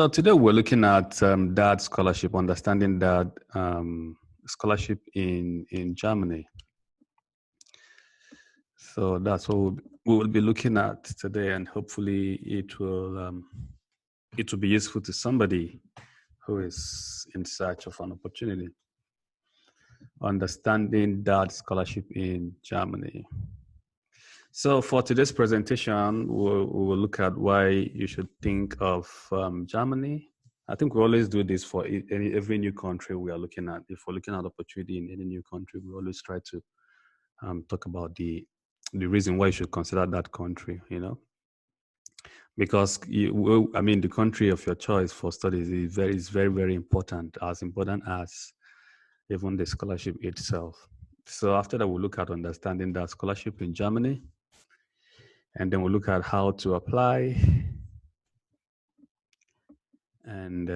So today we're looking at DAAD Scholarship, understanding DAAD Scholarship in Germany. So that's what we will be looking at today, and hopefully it will be useful to somebody who is in search of an opportunity. Understanding DAAD Scholarship in Germany. So for today's presentation, we'll look at why you should think of Germany. I think we always do this for every new country we are looking at. If we're looking at opportunity in any new country, we always try to talk about the reason why you should consider that country, because the country of your choice for studies is very, very important as even the scholarship itself. So after that, we'll look at understanding that scholarship in Germany, and then we'll look at how to apply, and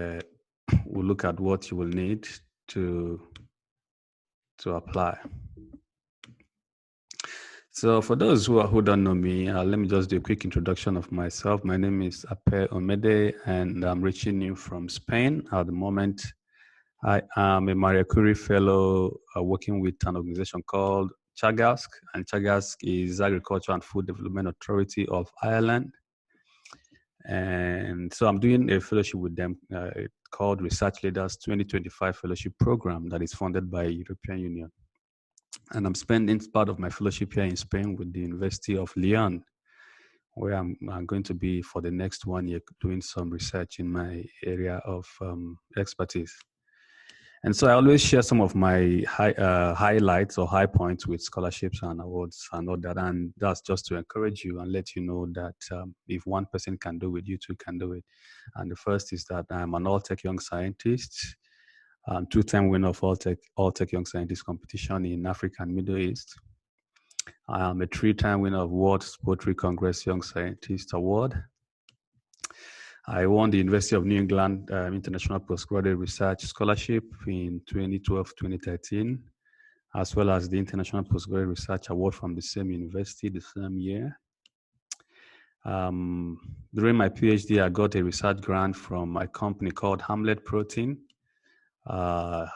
we'll look at what you will need to apply. So for those who don't know me, let me just do a quick introduction of myself. My name is Ape Omede, and I'm reaching you from Spain at the moment. I am a Marie Curie Fellow working with an organization called CHAGASC, and CHAGASC is Agriculture and Food Development Authority of Ireland. And so I'm doing a fellowship with them called Research Leaders 2025 Fellowship Program that is funded by European Union. And I'm spending part of my fellowship here in Spain with the University of Lyon, where I'm going to be for the next 1 year doing some research in my area of expertise. And so I always share some of my highlights or high points with scholarships and awards and all that. And that's just to encourage you and let you know that if one person can do it, you too can do it. And the first is that I'm an all-tech young scientist, two-time winner of all-tech young scientist competition in Africa and Middle East. I am a 3-time winner of World Poetry Congress Young Scientist Award. I won the University of New England International Postgraduate Research Scholarship in 2012-2013, as well as the International Postgraduate Research Award from the same university the same year. During my PhD, I got a research grant from a company called Hamlet Protein to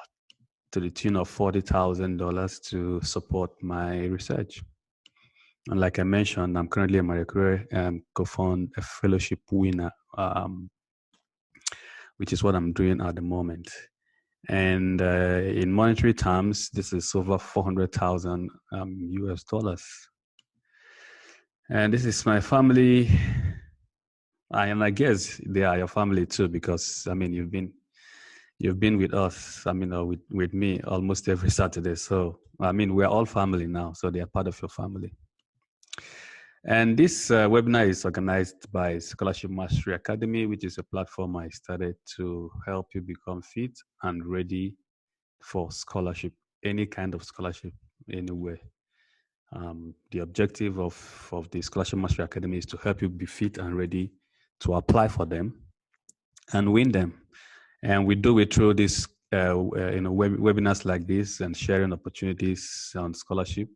the tune of $40,000 to support my research. And like I mentioned, I'm currently a Marie Curie co-fund a fellowship winner, which is what I'm doing at the moment. And in monetary terms, this is over 400,000 US dollars. And this is my family. I guess they are your family too, because you've been with us, with me almost every Saturday. So we're all family now, so they are part of your family. And this webinar is organized by Scholarship Mastery Academy, which is a platform I started to help you become fit and ready for scholarship, any kind of scholarship, anywhere. The objective of the Scholarship Mastery Academy is to help you be fit and ready to apply for them and win them. And we do it through this, webinars like this and sharing opportunities on scholarship.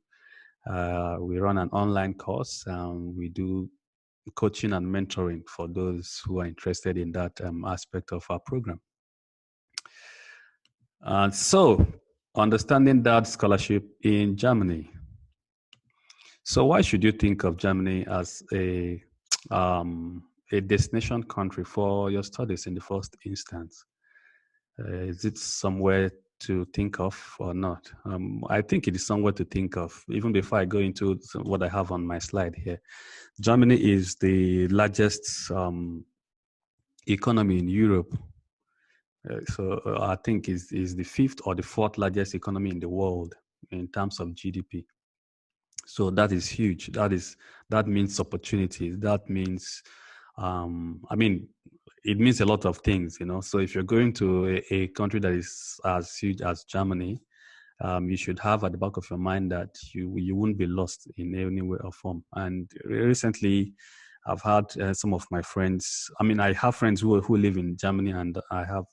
We run an online course, and we do coaching and mentoring for those who are interested in that aspect of our program. So, understanding DAAD scholarship in Germany. So, why should you think of Germany as a destination country for your studies in the first instance? Is it somewhere to think of or not? I think it is somewhere to think of. Even before I go into what I have on my slide here, Germany is the largest economy in Europe. So I think is the 5th or the 4th largest economy in the world in terms of GDP. So that is huge. That means opportunities. That means, it means a lot of things, So if you're going to a country that is as huge as Germany, you should have at the back of your mind that you won't be lost in any way or form. And recently, I've had some of my friends. I have friends who live in Germany, and I have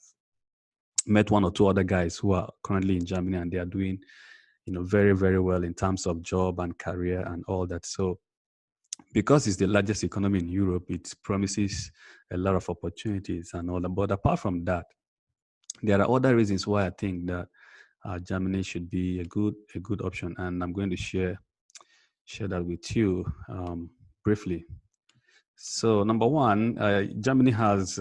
met 1 or 2 other guys who are currently in Germany, and they are doing, very, very well in terms of job and career and all that. So because it's the largest economy in Europe, it promises a lot of opportunities and all that. But apart from that, there are other reasons why I think that Germany should be a good option, and I'm going to share that with you briefly. So, number one, Germany has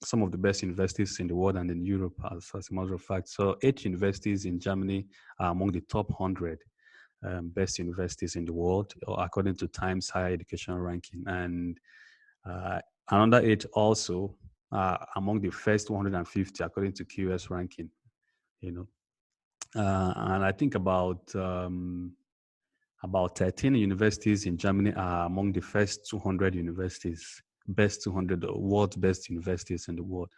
some of the best universities in the world and in Europe, as a matter of fact. So, 8 universities in Germany are among the top 100 best universities in the world, according to Times Higher Education Ranking, and another 8 also among the first 150 according to QS ranking. You know, and I think about 13 universities in Germany are among the first 200 universities, best 200 world's best universities in the world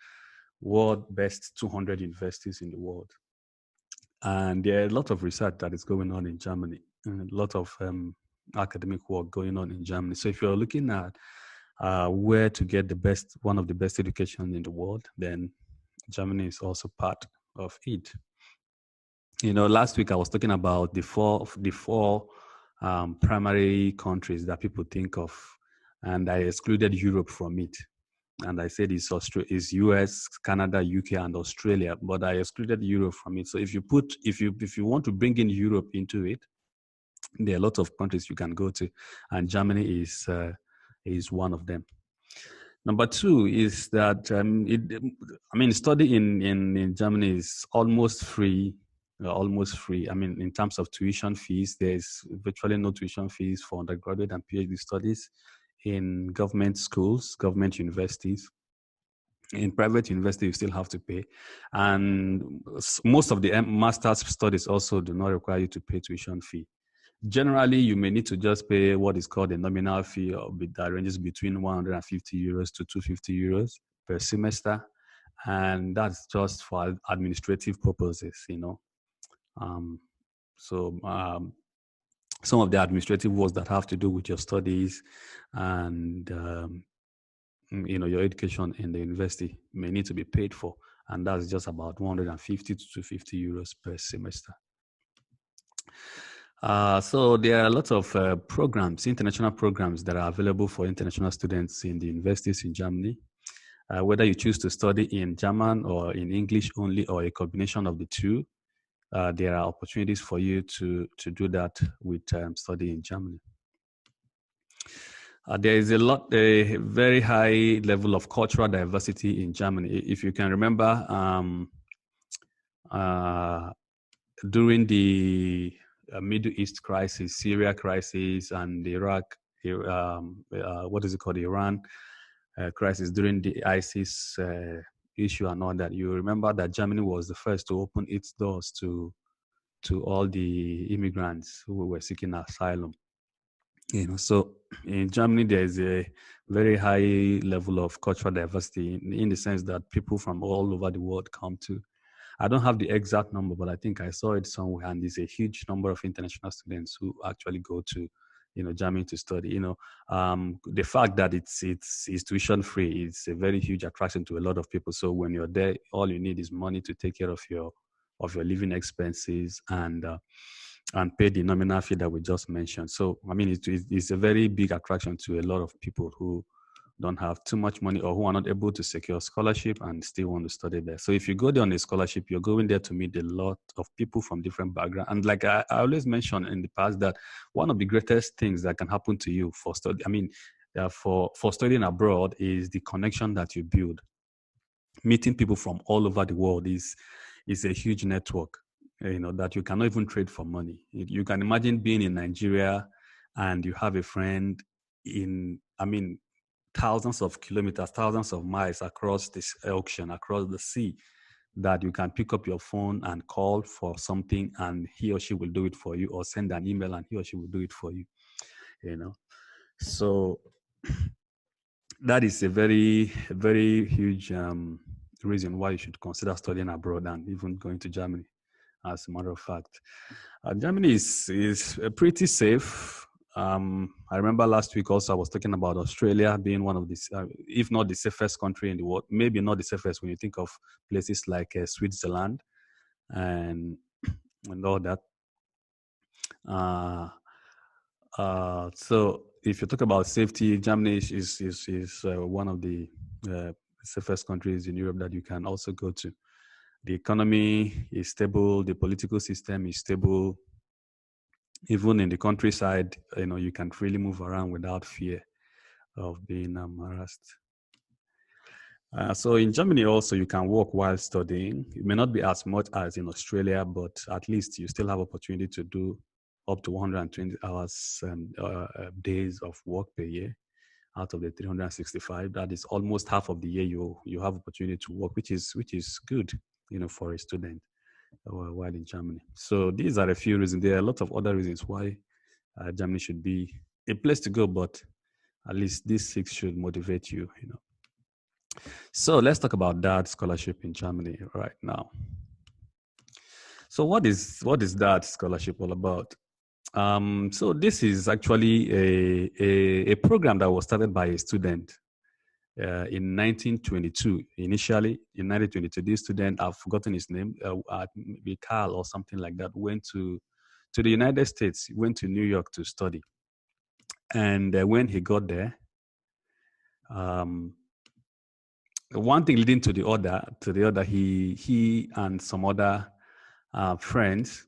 best 200 universities in the world. And there are a lot of research that is going on in Germany, and a lot of academic work going on in Germany. So if you're looking at where to get one of the best education in the world, then Germany is also part of it. You know, last week I was talking about the four primary countries that people think of, and I excluded Europe from it. And I said it's US, Canada, UK, and Australia, but I excluded Europe from it. So if you want to bring in Europe into it, there are a lot of countries you can go to, and Germany is one of them. Number two is that study in Germany is almost free. I mean, in terms of tuition fees, there's virtually no tuition fees for undergraduate and PhD studies in government schools, government universities. In private university, you still have to pay. And most of the master's studies also do not require you to pay tuition fee. Generally, you may need to just pay what is called a nominal fee that ranges between 150 euros to 250 euros per semester. And that's just for administrative purposes, you know. Some of the administrative works that have to do with your studies and your education in the university may need to be paid for, and that's just about 150 to 250 euros per semester. So there are lots of programs, international programs that are available for international students in the universities in Germany. Whether you choose to study in German or in English only, or a combination of the two, there are opportunities for you to do that with study in Germany. There is a very high level of cultural diversity in Germany. If you can remember, during the Middle East crisis, Syria crisis, and Iraq, Iran crisis during the ISIS issue and all that, you remember that Germany was the first to open its doors to all the immigrants who were seeking asylum. So in Germany, there is a very high level of cultural diversity in the sense that people from all over the world come to. I don't have the exact number, but I think I saw it somewhere, and there's a huge number of international students who actually go to, Germany to study. The fact that it's tuition free is a very huge attraction to a lot of people. So when you're there, all you need is money to take care of your living expenses and pay the nominal fee that we just mentioned. So I mean, it's a very big attraction to a lot of people who don't have too much money or who are not able to secure scholarship and still want to study there. So if you go there on a scholarship, you're going there to meet a lot of people from different backgrounds. And like I always mentioned in the past, that one of the greatest things that can happen to you for studying abroad is the connection that you build. Meeting people from all over the world is a huge network, that you cannot even trade for money. You can imagine being in Nigeria and you have a friend thousands of kilometers, thousands of miles across this ocean, across the sea, that you can pick up your phone and call for something and he or she will do it for you, or send an email and he or she will do it for you, So that is a very, very huge reason why you should consider studying abroad and even going to Germany, as a matter of fact. Germany is pretty safe. I remember last week also I was talking about Australia being one of the, if not the safest country in the world, maybe not the safest when you think of places like Switzerland and all that. So if you talk about safety, Germany is one of the safest countries in Europe that you can also go to. The economy is stable. The political system is stable. Even in the countryside, you can freely move around without fear of being harassed. So in Germany also, you can work while studying. It may not be as much as in Australia, but at least you still have opportunity to do up to 120 hours days of work per year out of the 365. That is almost half of the year you have opportunity to work, which is good, for a student while in Germany. So these are a few reasons. There are a lot of other reasons why Germany should be a place to go, but at least these 6 should motivate you, So let's talk about DAAD scholarship in Germany right now. So what is DAAD scholarship all about? So this is actually a program that was started by a student in 1922. Initially, in 1922, this student, I've forgotten his name, maybe Carl or something like that, went to the United States, went to New York to study. And when he got there, one thing leading to the other, he and some other friends,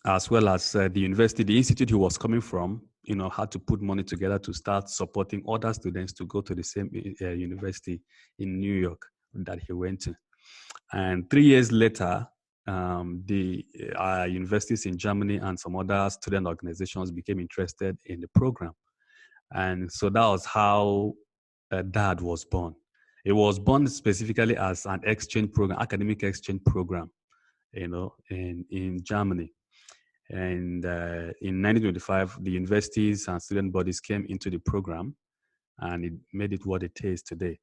as well as the university, the institute he was coming from, had to put money together to start supporting other students to go to the same university in New York that he went to. And 3 years later, the universities in Germany and some other student organizations became interested in the program. And so that was how DAAD was born. It was born specifically as an exchange program, academic exchange program, in Germany. And in 1925, the universities and student bodies came into the program, and it made it what it is today.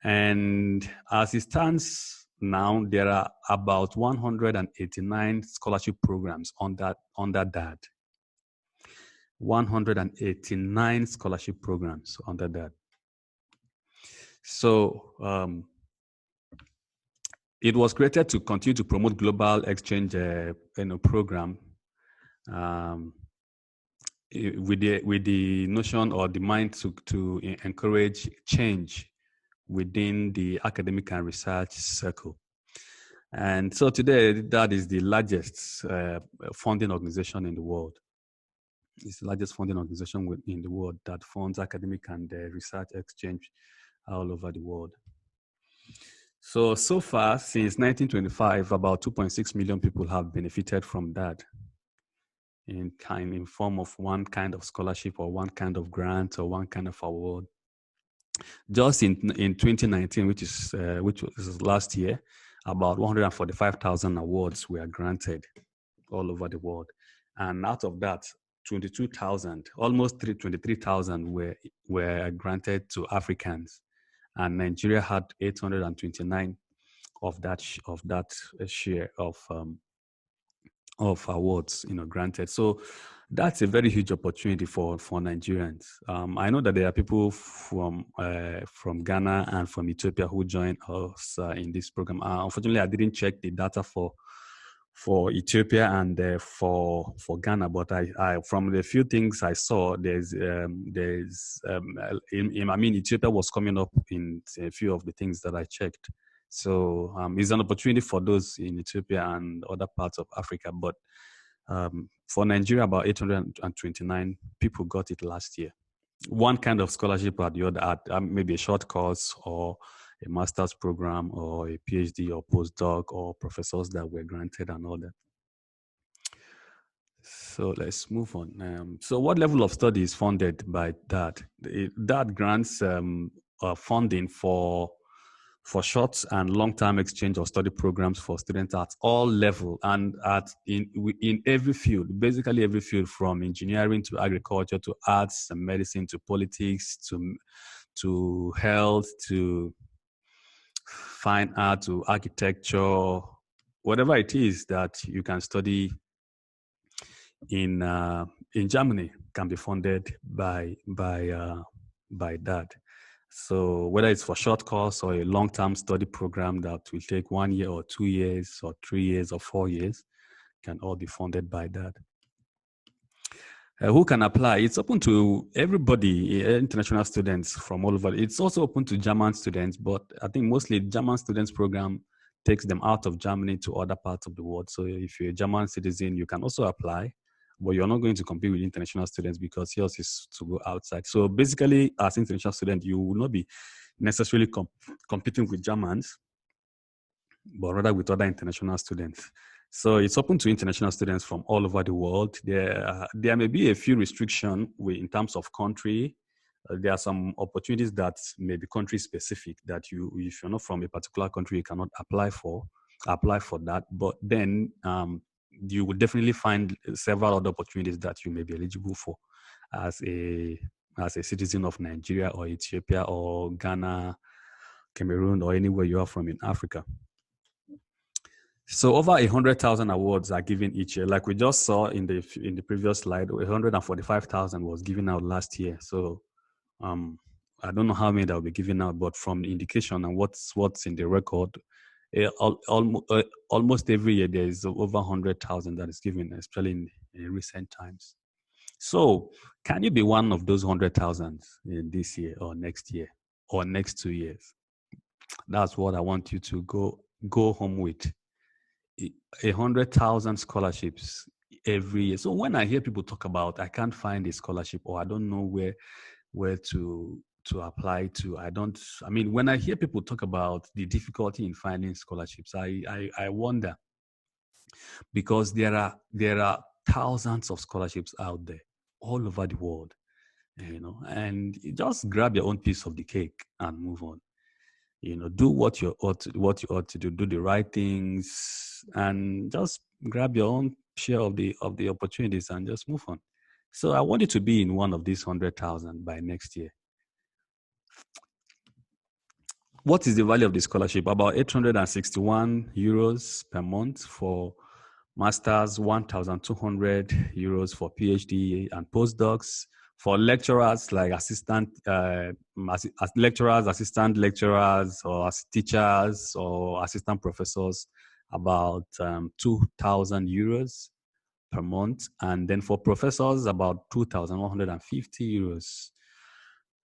And as it stands now, there are about 189 scholarship programs under DAAD. 189 scholarship programs under DAAD. So it was created to continue to promote global exchange program with the notion or the mind to encourage change within the academic and research circle. And so today, that is the largest funding organization in the world. It's the largest funding organization in the world that funds academic and research exchange all over the world. So far, since 1925, about 2.6 million people have benefited from that in form of one kind of scholarship or one kind of grant or one kind of award. Just in 2019, which was last year, about 145,000 awards were granted all over the world. And out of that, 22,000, almost 23,000 were granted to Africans. And Nigeria had 829 of that share of awards, granted. So that's a very huge opportunity for Nigerians. I know that there are people from Ghana and from Ethiopia who joined us in this program. Unfortunately, I didn't check the data for Ethiopia and for Ghana, but I from the few things I saw, Ethiopia was coming up in a few of the things that I checked. So it's an opportunity for those in Ethiopia and other parts of Africa. But for Nigeria, about 829 people got it last year. One kind of scholarship or the other, maybe a short course or a master's program or a PhD or postdoc or professors that were granted and all that. So let's move on. So what level of study is funded by DAAD? DAAD grants funding for short and long-term exchange or study programs for students at all levels and in every field, basically every field, from engineering to agriculture to arts and medicine to politics to health to fine art to architecture, whatever it is that you can study in Germany can be funded by DAAD. So whether it's for short course or a long-term study program that will take 1 year or 2 years or 3 years or 4 years, can all be funded by DAAD. Who can apply? It's open to everybody, international students from all over. It's also open to German students, but I think mostly German students program takes them out of Germany to other parts of the world. So if you're a German citizen, you can also apply, but you're not going to compete with international students because yours is to go outside. So basically, as international student, you will not be necessarily competing with Germans, but rather with other international students. So it's open to international students from all over the world. There may be a few restrictions in terms of country. There are some opportunities that may be country specific that if you're not from a particular country, you cannot apply for that. But then you will definitely find several other opportunities that you may be eligible for as a citizen of Nigeria or Ethiopia or Ghana, Cameroon, or anywhere you are from in Africa. So over 100,000 awards are given each year. Like we just saw in the previous slide, 145,000 was given out last year. So I don't know how many that will be given out, but from the indication and what's in the record, almost every year there is over 100,000 that is given, especially in recent times. So can you be one of those 100,000 in this year or next year or next 2 years? That's what I want you to go home with. 100,000 scholarships every year. So when I hear people talk about, I can't find a scholarship or I don't know where to apply to, when I hear people talk about the difficulty in finding scholarships, I wonder, because there are thousands of scholarships out there all over the world, and you just grab your own piece of the cake and move on. Do what you ought to do the right things, and just grab your own share of the opportunities and just move on. So I want you to be in one of these 100,000 by next year. What is the value of the scholarship? About 861 euros per month for masters, 1,200 euros for PhD and postdocs. For lecturers, like assistant lecturers, assistant lecturers, or as teachers or assistant professors, about 2,000 euros per month. And then for professors, about 2,150 euros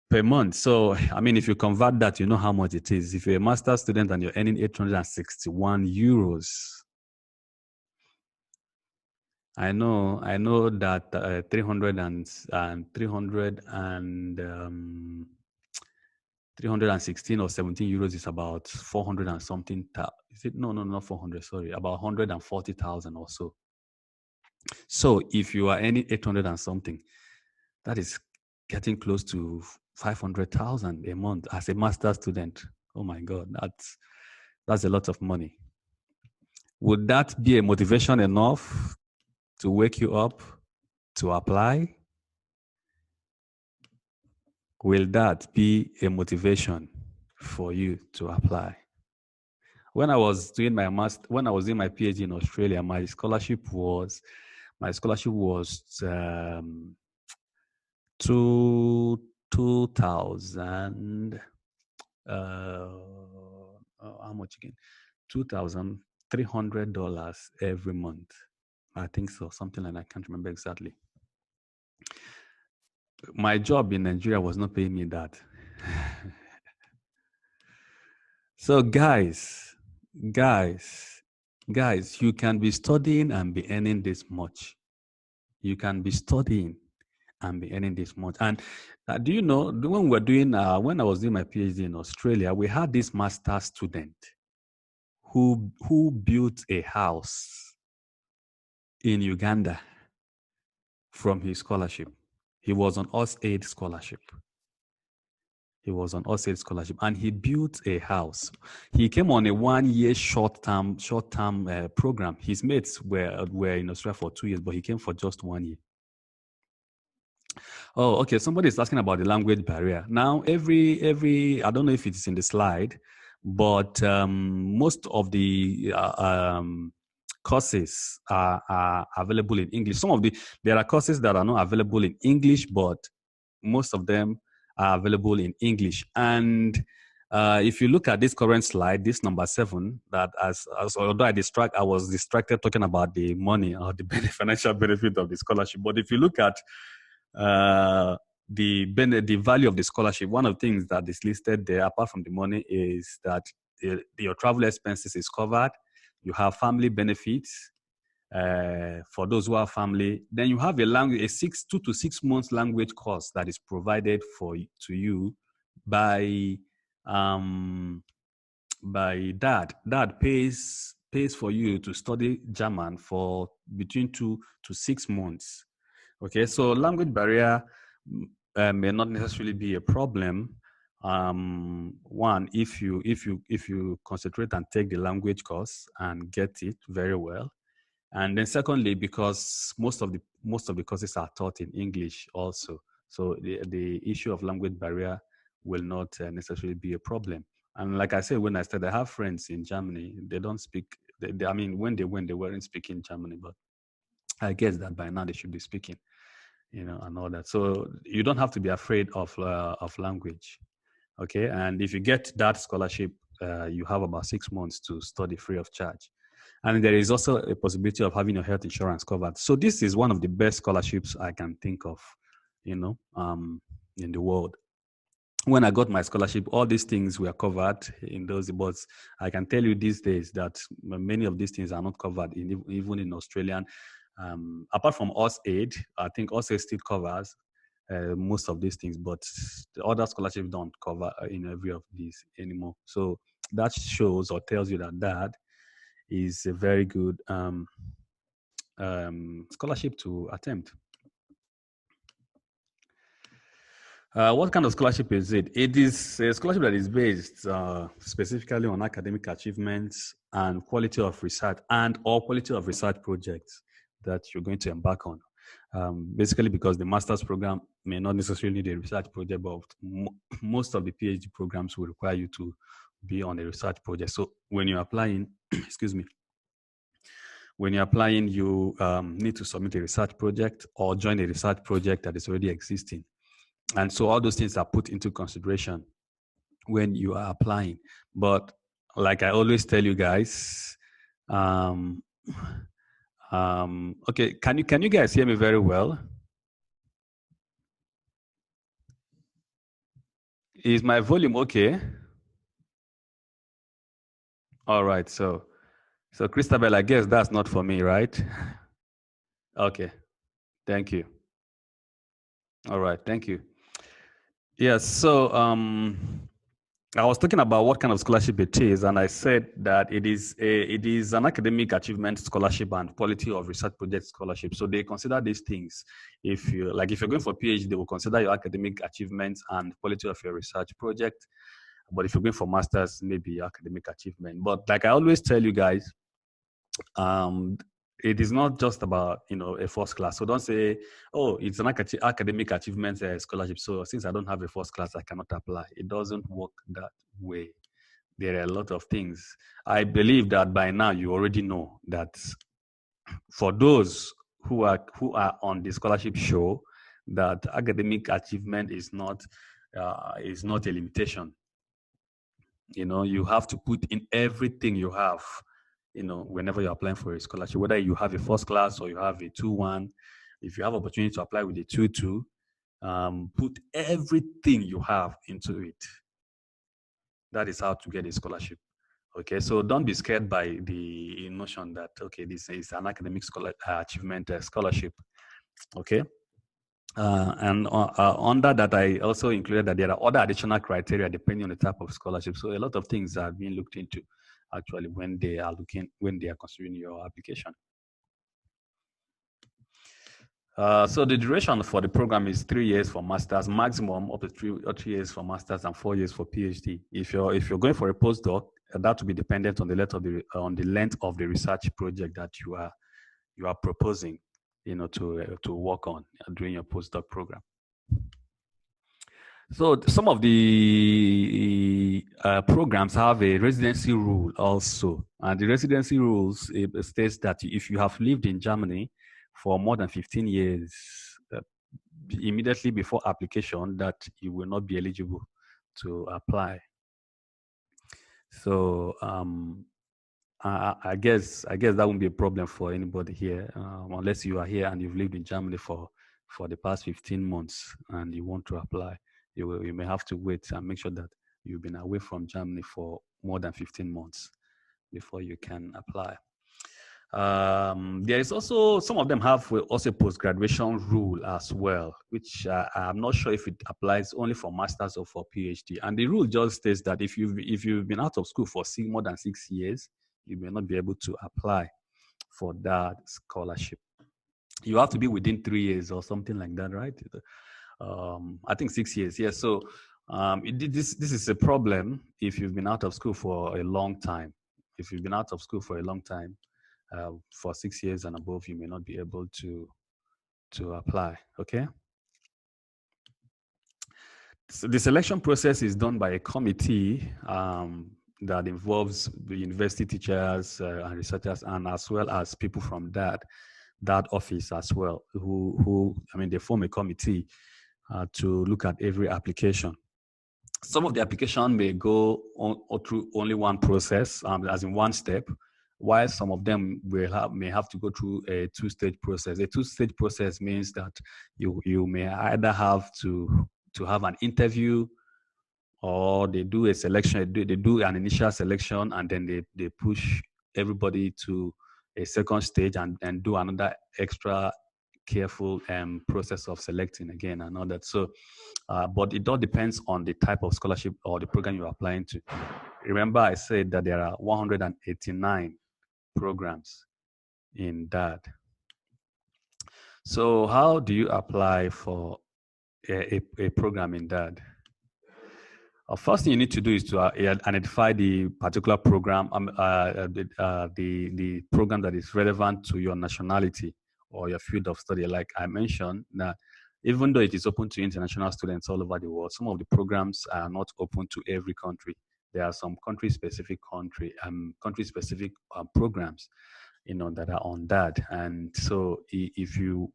per month. So, if you convert that, you know how much it is. If you're a master's student and you're earning 861 euros, I know that 316 or 17 euros is about 400 and something. Is it? No, not 400. Sorry, about 140,000 or so. So if you are earning 800 and something, that is getting close to 500,000 a month as a master's student. Oh my God, that's a lot of money. Would that be a motivation enough to wake you up to apply? Will that be a motivation for you to apply? When I was doing my PhD in Australia, my scholarship was 2,000. How much again? $2,300 every month. I think so, something like that. I can't remember exactly. My job in Nigeria was not paying me that. So guys, you can be studying and be earning this much. You can be studying and be earning this much. And do you know, when I was doing my PhD in Australia, we had this master's student who built a house in Uganda from his scholarship. He was on USAID scholarship. And he built a house. He came on a 1-year short-term program. His mates were in Australia for 2 years, but he came for just 1 year. Oh, okay. Somebody is asking about the language barrier. Now, every I don't know if it's in the slide, but most of the courses are available in English. There are courses that are not available in English, but most of them are available in English. And If you look at this current slide, this number 7, that although I was distracted talking about the money or the financial benefit of the scholarship. But if you look at the value of the scholarship, one of the things that is listed there, apart from the money, is that your travel expenses is covered. You have family benefits for those who have family. Then you have a 2 to 6 months language course that is provided to you by DAAD. DAAD pays for you to study German for between 2 to 6 months. Okay, so language barrier may not necessarily be a problem. One, if you concentrate and take the language course and get it very well, and then secondly, because most of the courses are taught in English also, so the issue of language barrier will not necessarily be a problem. And like I said, when I started, I have friends in Germany. They don't speak. I mean, when they weren't speaking Germany, but I guess that by now they should be speaking, and all that. So you don't have to be afraid of language, okay? And if you get that scholarship, you have about 6 months to study free of charge. And there is also a possibility of having your health insurance covered. So this is one of the best scholarships I can think of, in the world. When I got my scholarship, all these things were covered in those, but I can tell you these days that many of these things are not covered even in Australian. Apart from AusAid, I think AusAid still covers most of these things, but the other scholarships don't cover in every of these anymore. So that shows or tells you that is a very good scholarship to attempt. What kind of scholarship is it? It is a scholarship that is based specifically on academic achievements and quality of research or quality of research projects that you're going to embark on. Basically, because the master's program may not necessarily need a research project, but most of the PhD programs will require you to be on a research project. So when you're applying, excuse me, when you're applying, you need to submit a research project or join a research project that is already existing. And so all those things are put into consideration when you are applying. But like I always tell you guys, okay, can you guys hear me very well? Is my volume okay? All right, so Christabel, I guess that's not for me, right? Okay, thank you. All right, thank you. Yes, so I was talking about what kind of scholarship it is, and I said that it is an academic achievement scholarship and quality of research project scholarship. So they consider these things. If you're going for PhD, they will consider your academic achievements and quality of your research project. But if you're going for masters, maybe academic achievement. But like I always tell you guys, it is not just about a first class. So don't say, oh, it's an academic achievement scholarship, so since I don't have a first class, I cannot apply. It doesn't work that way. There are a lot of things. I believe that by now you already know that for those who are on the scholarship show, that academic achievement is not a limitation. You have to put in everything you have, whenever you're applying for a scholarship, whether you have a first class or you have a 2-1, if you have opportunity to apply with a 2-2, put everything you have into it. That is how to get a scholarship. Okay, so don't be scared by the notion that, okay, this is an academic achievement scholarship. Okay. And under that, I also included that there are other additional criteria depending on the type of scholarship. So a lot of things are being looked into actually when they are considering your application. So the duration for the program is 3 years for masters, maximum up to 3 years for masters and 4 years for PhD. If you're going for a postdoc, that will be dependent on the length of the research project that you are proposing, to work on during your postdoc program. So some of the programs have a residency rule also, and the residency rules states that if you have lived in Germany for more than 15 years, immediately before application, that you will not be eligible to apply. So I guess that won't be a problem for anybody here, unless you are here and you've lived in Germany for the past 15 months and you want to apply. You may have to wait and make sure that you've been away from Germany for more than 15 months before you can apply. There is also, some of them have also a post-graduation rule as well, which I'm not sure if it applies only for masters or for PhD. And the rule just states that if you've been out of school for more than 6 years, you may not be able to apply for that scholarship. You have to be within 3 years or something like that, right? I think 6 years. Yes. So this is a problem if you've been out of school for a long time. If you've been out of school for a long time, for 6 years and above, you may not be able to apply. Okay. So the selection process is done by a committee that involves the university teachers and researchers, and as well as people from that office as well, who they form a committee to look at every application. Some of the application may go through only one process, as in one step, while some of them may have to go through a two-stage process. A two-stage process means that you may either have to have an interview, or they do a selection, they do an initial selection, and then they push everybody to a second stage and do another extra careful process of selecting again and all that. So, but it all depends on the type of scholarship or the program you're applying to. Remember, I said that there are 189 programs in DAAD. So how do you apply for a program in DAAD? First thing you need to do is to identify the particular program, the program that is relevant to your nationality or your field of study. Like I mentioned, that even though it is open to international students all over the world, some of the programs are not open to every country. There are some country-specific programs, that are on that. And so if you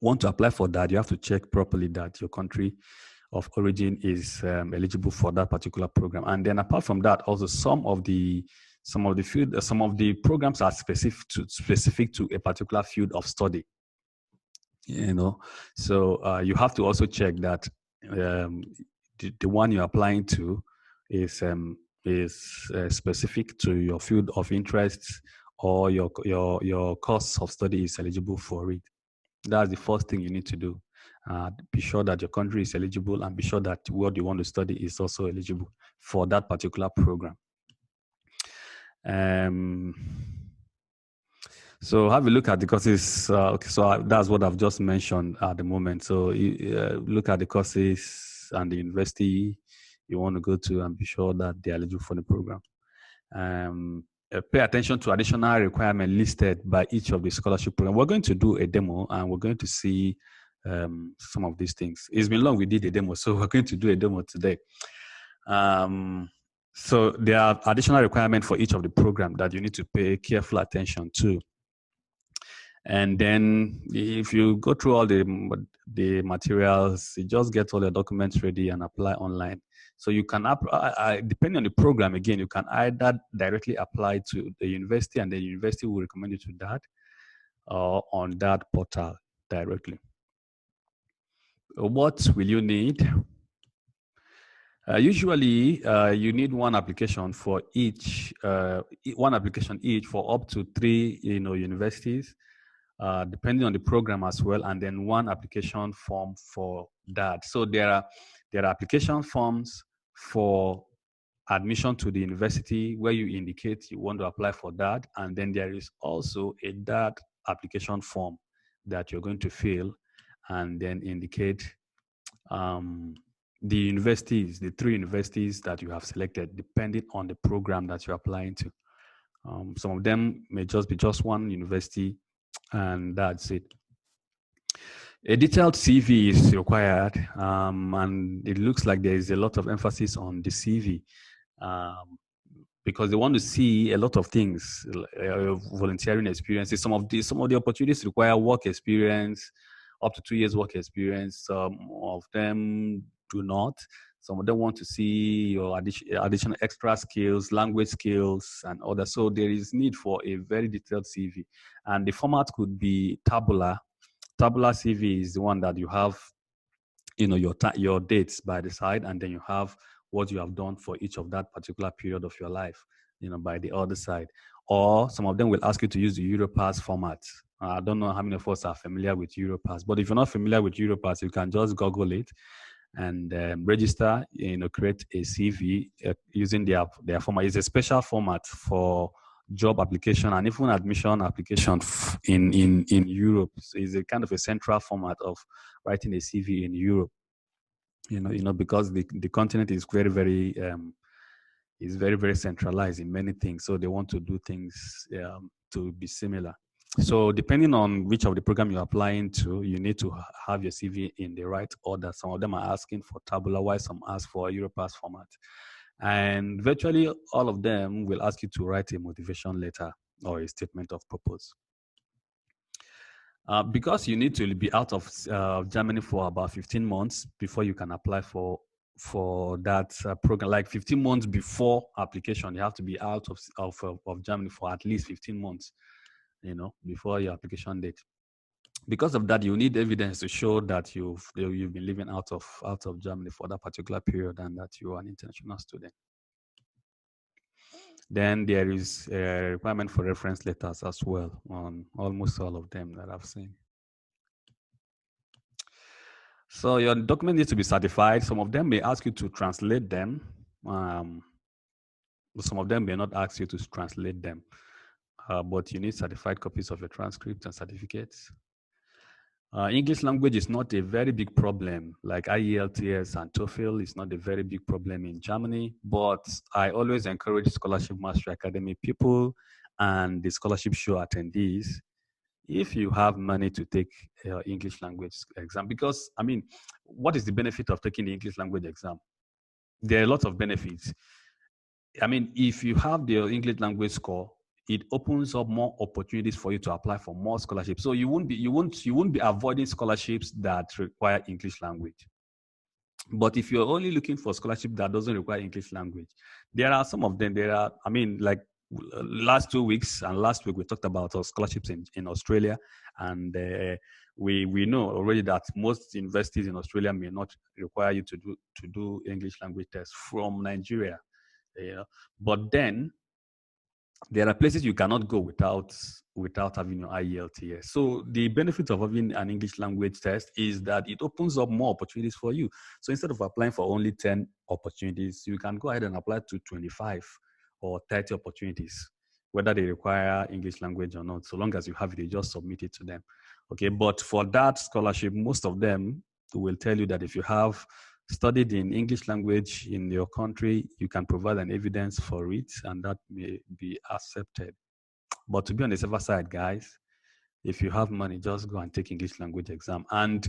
want to apply for that, you have to check properly that your country of origin is eligible for that particular program. And then apart from that, also some of the programs are specific to a particular field of study. So you have to also check that the one you're applying to is specific to your field of interest, or your course of study is eligible for it. That's the first thing you need to do. Be sure that your country is eligible, and be sure that what you want to study is also eligible for that particular program. So have a look at the courses. Okay, so that's what I've just mentioned at the moment. So look at the courses and the university you want to go to, and be sure that they're eligible for the program. Pay attention to additional requirements listed by each of the scholarship programs. We're going to do a demo, and we're going to see some of these things. It's been long we did a demo, so we're going to do a demo today. So there are additional requirements for each of the programs that you need to pay careful attention to. And then if you go through all the materials, you just get all the documents ready and apply online. So you can, depending on the program, again, you can either directly apply to the university, and the university will recommend you to that, or on that portal directly. What will you need? Usually, you need one application for each, for up to 3, universities, depending on the program as well, and then one application form for that. So there are application forms for admission to the university where you indicate you want to apply for that, and then there is also a DAAD application form that you're going to fill and then indicate the universities, the 3 universities that you have selected, depending on the program that you're applying to. Some of them may just be just one university, and that's it. A detailed CV is required, and it looks like there is a lot of emphasis on the CV, because they want to see a lot of things, volunteering experiences. Some of the opportunities require work experience, up to 2 years work experience. Some of them do not. Some of them want to see your additional extra skills, language skills, and others. So there is need for a very detailed CV. And the format could be tabular. Tabular CV is the one that you have, your dates by the side, and then you have what you have done for each of that particular period of your life, by the other side. Or some of them will ask you to use the Europass format. I don't know how many of us are familiar with Europass, but if you're not familiar with Europass, you can just Google it and register, create a CV using their format. It's a special format for job application and even admission application in Europe. So it's a kind of a central format of writing a CV in Europe. Because the continent is very, very very, very centralized in many things. So they want to do things to be similar. So depending on which of the program you're applying to, you need to have your CV in the right order. Some of them are asking for tabular, while some ask for Europass format. And virtually all of them will ask you to write a motivation letter or a statement of purpose. Because you need to be out of Germany for about 15 months before you can apply for that program. Like 15 months before application, you have to be out of Germany for at least 15 months, before your application date. Because of that, you need evidence to show that you've been living out of Germany for that particular period and that you are an international student. Then there is a requirement for reference letters as well on almost all of them that I've seen. So your document needs to be certified. Some of them may ask you to translate them. Some of them may not ask you to translate them. But you need certified copies of your transcripts and certificates. English language is not a very big problem, like IELTS and TOEFL is not a very big problem in Germany, but I always encourage Scholarship Master Academy people and the scholarship show attendees, if you have money, to take English language exam. Because, what is the benefit of taking the English language exam? There are lots of benefits. If you have the English language score, it opens up more opportunities for you to apply for more scholarships. So you won't be avoiding scholarships that require English language. But if you're only looking for scholarship that doesn't require English language, there are some of them. Like last 2 weeks and last week we talked about our scholarships in Australia, and we know already that most universities in Australia may not require you to do English language tests from Nigeria. But then there are places you cannot go without having your IELTS. So the benefit of having an English language test is that it opens up more opportunities for you. So instead of applying for only 10 opportunities, you can go ahead and apply to 25 or 30 opportunities, whether they require English language or not. So long as you have it, you just submit it to them. Okay, but for that scholarship, most of them will tell you that if you have studied in English language in your country, you can provide an evidence for it, and that may be accepted. But to be on the safer side, guys, if you have money, just go and take English language exam. And,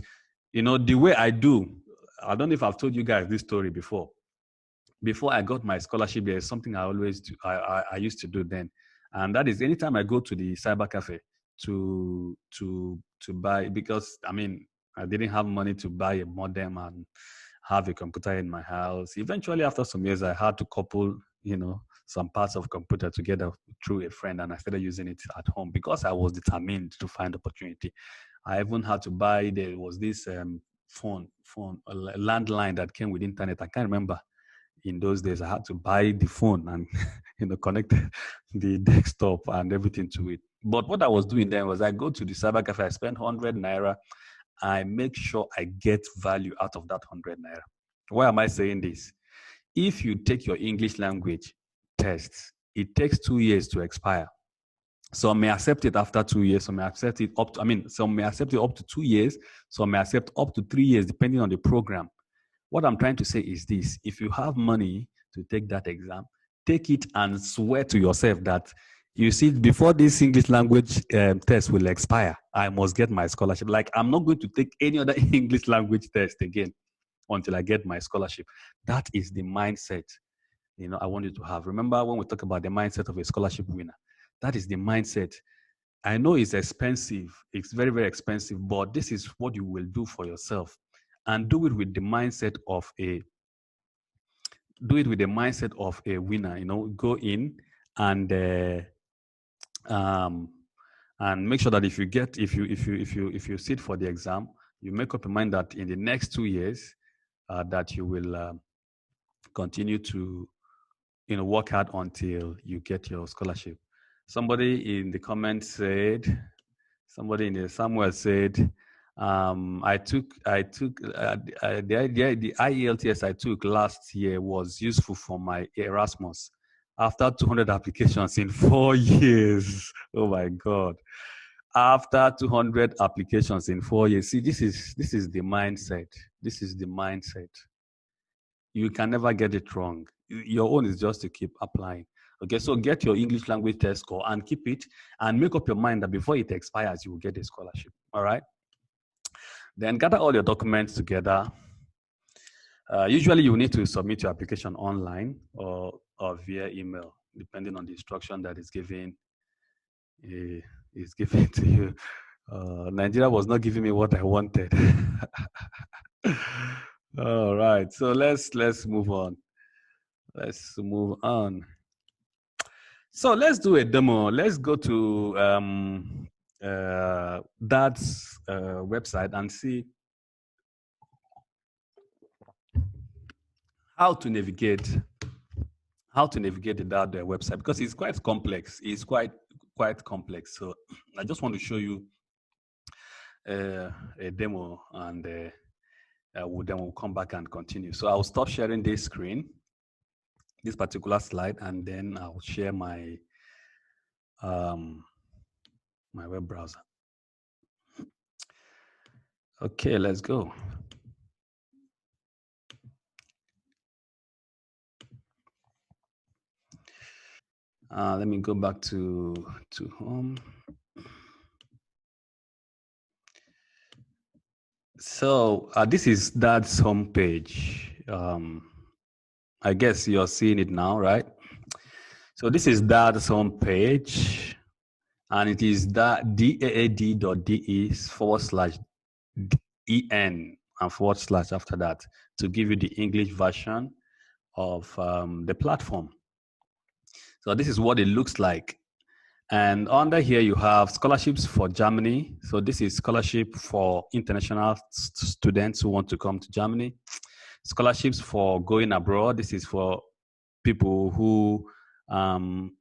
the way I don't know if I've told you guys this story before. Before I got my scholarship, there's something I always do, I used to do then. And that is anytime I go to the cyber cafe to buy, because, I didn't have money to buy a modem and have a computer in my house. Eventually, after some years, I had to couple, some parts of computer together through a friend, and I started using it at home because I was determined to find opportunity. I even had to buy, there was this phone, a landline that came with internet. I can't remember. In those days, I had to buy the phone and, connect the desktop and everything to it. But what I was doing then was I go to the cyber cafe, I spend 100 Naira, I make sure I get value out of that 100 Naira. Why am I saying this? If you take your English language test, it takes 2 years to expire. Some may accept it after 2 years, some may accept it some may accept it up to 2 years, some may accept up to 3 years, depending on the program. What I'm trying to say is this: if you have money to take that exam, take it and swear to yourself that, you see, before this English language test will expire, I must get my scholarship. Like, I'm not going to take any other English language test again until I get my scholarship. That is the mindset, I want you to have. Remember when we talk about the mindset of a scholarship winner? That is the mindset. I know it's expensive. It's very, very expensive, but this is what you will do for yourself. And do it with the mindset of a do it with the mindset of a winner. You know, go in and make sure that if you sit for the exam, you make up your mind that in the next 2 years that you will continue to work hard until you get your scholarship. Somebody in the comments said, somewhere said, the IELTS I took last year was useful for my Erasmus. After 200 applications in 4 years. Oh my God. After 200 applications in 4 years. See, this is the mindset. This is the mindset. You can never get it wrong. Your own is just to keep applying. Okay, so get your English language test score and keep it and make up your mind that before it expires, you will get a scholarship. All right. Then gather all your documents together. Usually you need to submit your application online or via email, depending on the instruction that is given to you. Nigeria was not giving me what I wanted. All right, so let's move on. Let's move on. So let's do a demo. Let's go to DAAD's website and see how to navigate the DAAD website, because it's quite complex. It's quite complex. So I just want to show you a demo, and then we'll come back and continue. So I'll stop sharing this screen, this particular slide, and then I'll share my my web browser. Okay, let's go. Let me go back to home. So this is DAAD's homepage. I guess you're seeing it now, right? So this is DAAD's homepage, and it is daad.de/en and / after that to give you the English version of the platform. So this is what it looks like. And under here, you have scholarships for Germany. So this is scholarship for international students who want to come to Germany. Scholarships for going abroad. This is for people who, Germans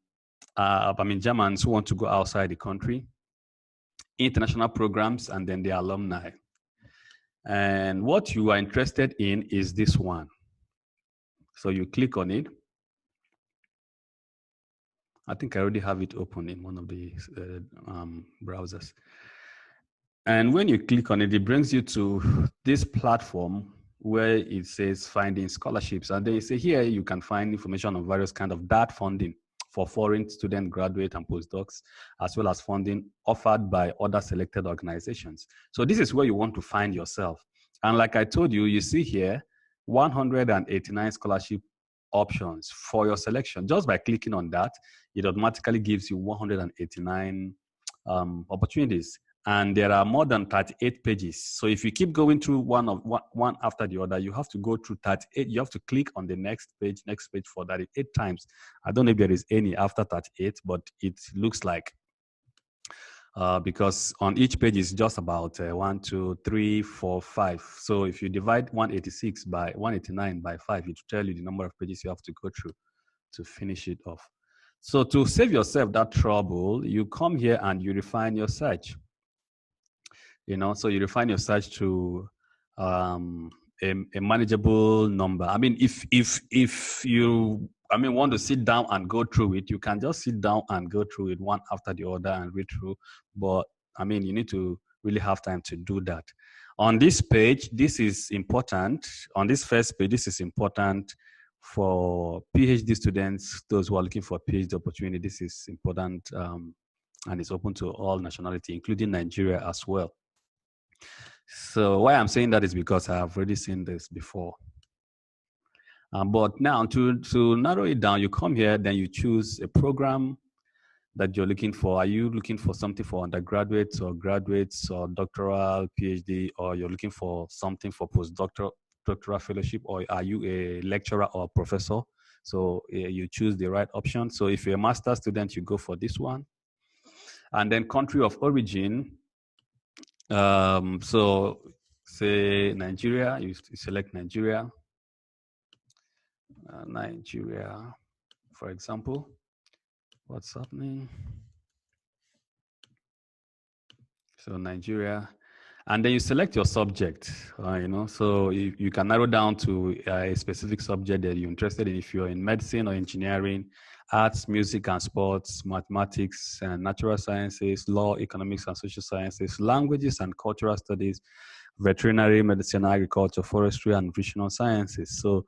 who want to go outside the country. International programs, and then the alumni. And what you are interested in is this one. So you click on it. I think I already have it open in one of the browsers. And when you click on it, it brings you to this platform where it says finding scholarships. And then you say here you can find information on various kinds of DAAD funding for foreign student, graduate, and postdocs, as well as funding offered by other selected organizations. So this is where you want to find yourself. And like I told you, you see here 189 scholarship options for your selection. Just by clicking on that, it automatically gives you 189 opportunities. And there are more than 38 pages. So if you keep going through one after the other, you have to go through 38. You have to click on the next page for 38 times. I don't know if there is any after 38, but it looks like because on each page is just about 1, 2, 3, 4, 5. So if you divide 189 by 5, it will tell you the number of pages you have to go through to finish it off. So to save yourself that trouble, you come here and you refine your search. So you refine your search to a manageable number. I mean, if you want to sit down and go through it, you can just sit down and go through it one after the other and read through. But I mean, you need to really have time to do that. On this page, this is important. On this first page, this is important for PhD students, those who are looking for PhD opportunity. This is important, and it's open to all nationality, including Nigeria as well. So why I'm saying that is because I have already seen this before. But now to narrow it down, you come here, then you choose a program that you're looking for. Are you looking for something for undergraduates or graduates or doctoral, PhD, or you're looking for something for postdoctoral? doctoral fellowship, or are you a lecturer or professor? So you choose the right option. So if you're a master's student, you go for this one. And then country of origin. So say Nigeria, you select Nigeria. Nigeria, for example. What's happening? So Nigeria, and then you select your subject, so you can narrow down to a specific subject that you're interested in. If you're in medicine or engineering, arts, music and sports, mathematics and natural sciences, law, economics and social sciences, languages and cultural studies, veterinary medicine, agriculture, forestry and nutritional sciences. So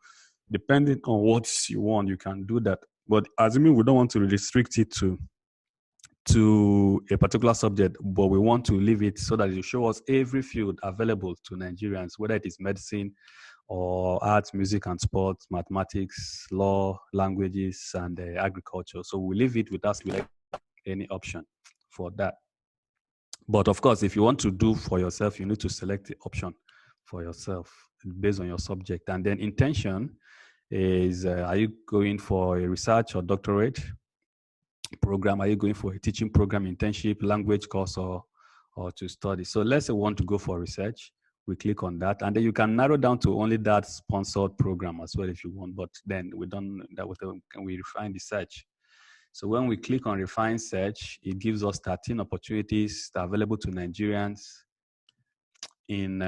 depending on what you want, you can do that. But assuming we don't want to restrict it to a particular subject, but we want to leave it so that it show us every field available to Nigerians, whether it is medicine or arts, music and sports, mathematics, law, languages, and agriculture. So we leave it without selecting any option for that. But of course, if you want to do for yourself, you need to select the option for yourself based on your subject. And then intention is, are you going for a research or doctorate program? Are you going for a teaching program, internship, language course, or to study? So let's say we want to go for research. We click on that, and then you can narrow down to only that sponsored program as well if you want. But then we don't that we refine the search. So when we click on refine search, it gives us 13 opportunities that are available to Nigerians in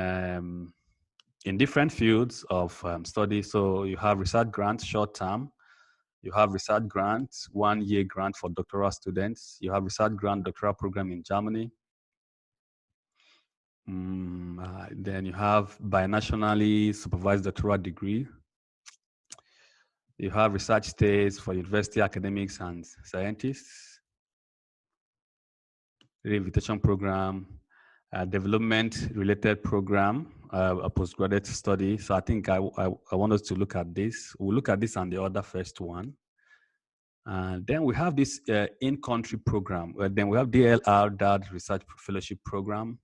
different fields of study. So you have research grants, short term. You have research grants, 1 year grant for doctoral students. You have research grant doctoral program in Germany. Then you have binationally supervised doctoral degree. You have research stays for university academics and scientists. Reinvitation program, development related program, a postgraduate study. So I think I want us to look at this. We'll look at this and the other first one. Then we have this in-country program. Then we have DAAD Research Fellowship Program.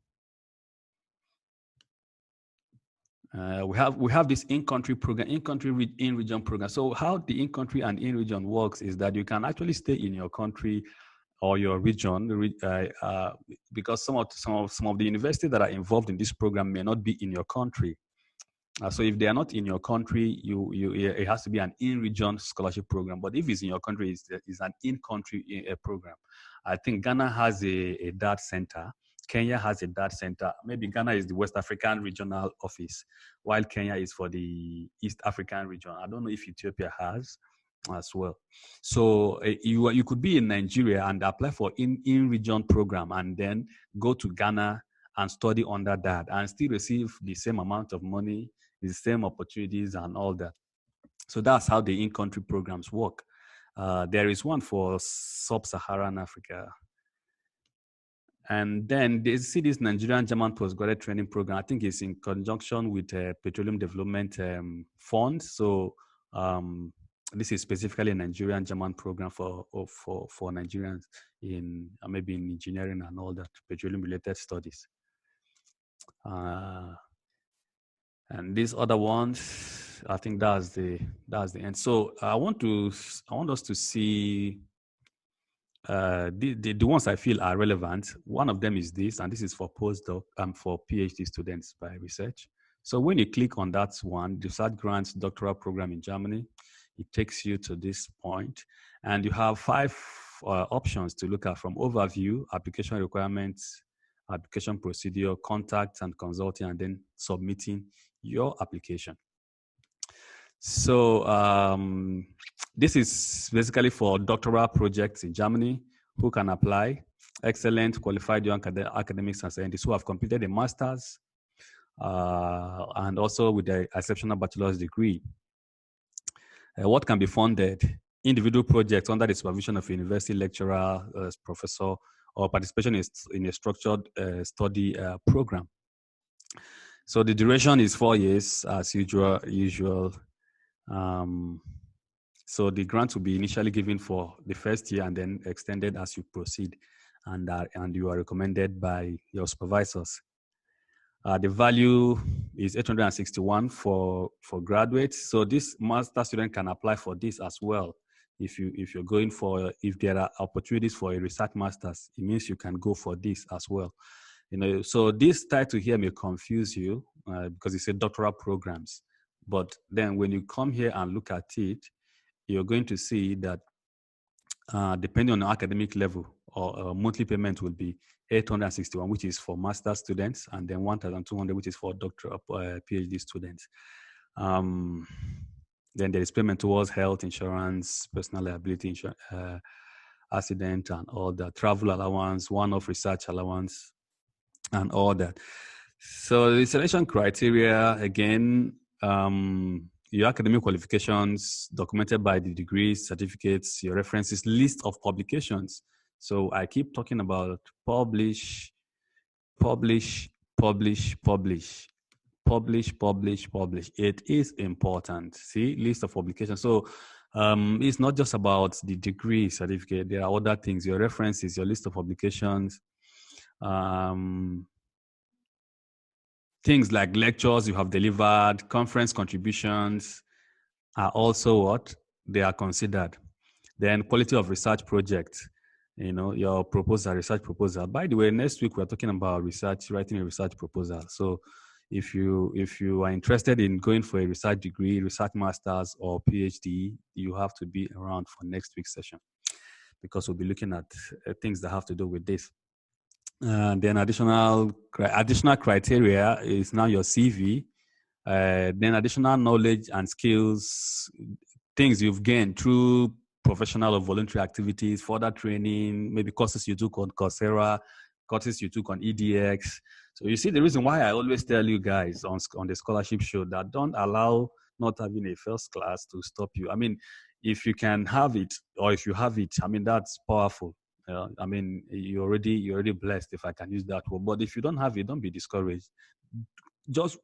We have this in-country program, in-country in-region program. So how the in-country and in-region works is that you can actually stay in your country or your region, because some of the universities that are involved in this program may not be in your country. So if they are not in your country, it has to be an in-region scholarship program. But if it's in your country, it's an in-country program. I think Ghana has a DAAD center. Kenya has a DAAD center. Maybe Ghana is the West African regional office, while Kenya is for the East African region. I don't know if Ethiopia has as well. So you could be in Nigeria and apply for in-region program and then go to Ghana and study under that and still receive the same amount of money, the same opportunities and all that. So that's how the in-country programs work. There is one for Sub-Saharan Africa. And then they see this Nigerian German postgraduate training program. I think it's in conjunction with Petroleum Development Fund. So this is specifically a Nigerian German program for Nigerians in maybe in engineering and all that, petroleum related studies. And these other ones, I think that's the end. So I want us to see the ones I feel are relevant. One of them is this, and this is for postdoc for PhD students by research. So when you click on that one, the research grants doctoral program in Germany, it takes you to this point, and you have 5 options to look at, from overview, application requirements, application procedure, contacts and consulting, and then submitting your application. So this is basically for doctoral projects in Germany who can apply. Excellent qualified young academics and scientists who have completed a master's and also with the exceptional bachelor's degree. What can be funded? Individual projects under the supervision of a university lecturer, professor, or participation in a structured study program. So the duration is 4 years as usual. So the grant will be initially given for the first year and then extended as you proceed, and you are recommended by your supervisors. The value is 861 for graduates. So this master student can apply for this as well. If there are opportunities for a research master's, it means you can go for this as well. So this title here may confuse you because it's a doctoral programs. But then when you come here and look at it, you're going to see that depending on the academic level, or monthly payment will be 861, which is for master students, and then 1,200, which is for doctoral PhD students. Then there is payment towards health insurance, personal liability insurance, accident, and all that, travel allowance, one-off research allowance, and all that. So the selection criteria, again, your academic qualifications documented by the degrees, certificates, your references, list of publications. So I keep talking about publish, publish, publish, publish, publish, publish, publish. It is important. See, list of publications. So it's not just about the degree certificate. There are other things, your references, your list of publications, things like lectures you have delivered, conference contributions are also what? They are considered. Then quality of research project, your proposal, research proposal. By the way, next week we're talking about research, writing a research proposal. So if you are interested in going for a research degree, research master's, or PhD, you have to be around for next week's session because we'll be looking at things that have to do with this. Then additional criteria is now your CV. Then additional knowledge and skills, things you've gained through professional or voluntary activities, further training, maybe courses you took on Coursera, courses you took on EDX. So you see the reason why I always tell you guys on the scholarship show that don't allow not having a first class to stop you. I mean, if you can have it, or if you have it, I mean, that's powerful. I mean, you're already blessed, if I can use that word. But if you don't have it, don't be discouraged. Just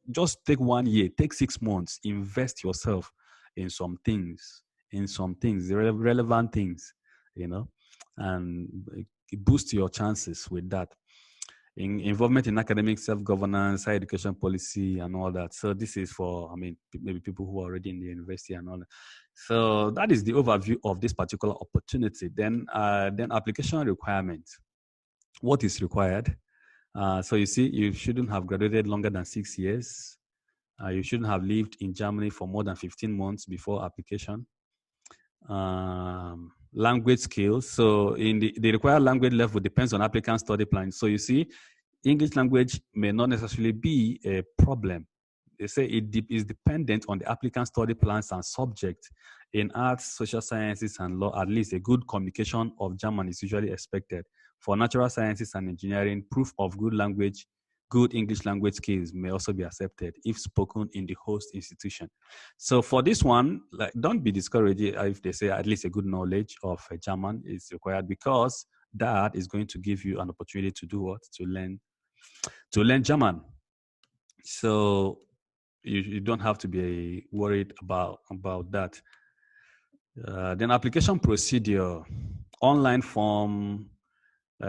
take 1 year, take 6 months, invest yourself in some things, relevant things, and boost your chances with that. Involvement in academic self-governance, higher education policy, and all that. So this is for, maybe people who are already in the university and all that. So that is the overview of this particular opportunity. Then application requirements. What is required? So you see, you shouldn't have graduated longer than 6 years. You shouldn't have lived in Germany for more than 15 months before application. Language skills. So in the required language level depends on applicant study plan. So you see, English language may not necessarily be a problem. They say it is dependent on the applicant study plans and subject. In arts, social sciences, and law, at least a good communication of German is usually expected. For natural sciences and engineering, proof of good English language skills may also be accepted if spoken in the host institution. So for this one, don't be discouraged if they say at least a good knowledge of German is required, because that is going to give you an opportunity to do what? To learn German. So you don't have to be worried about that. Then application procedure, online form,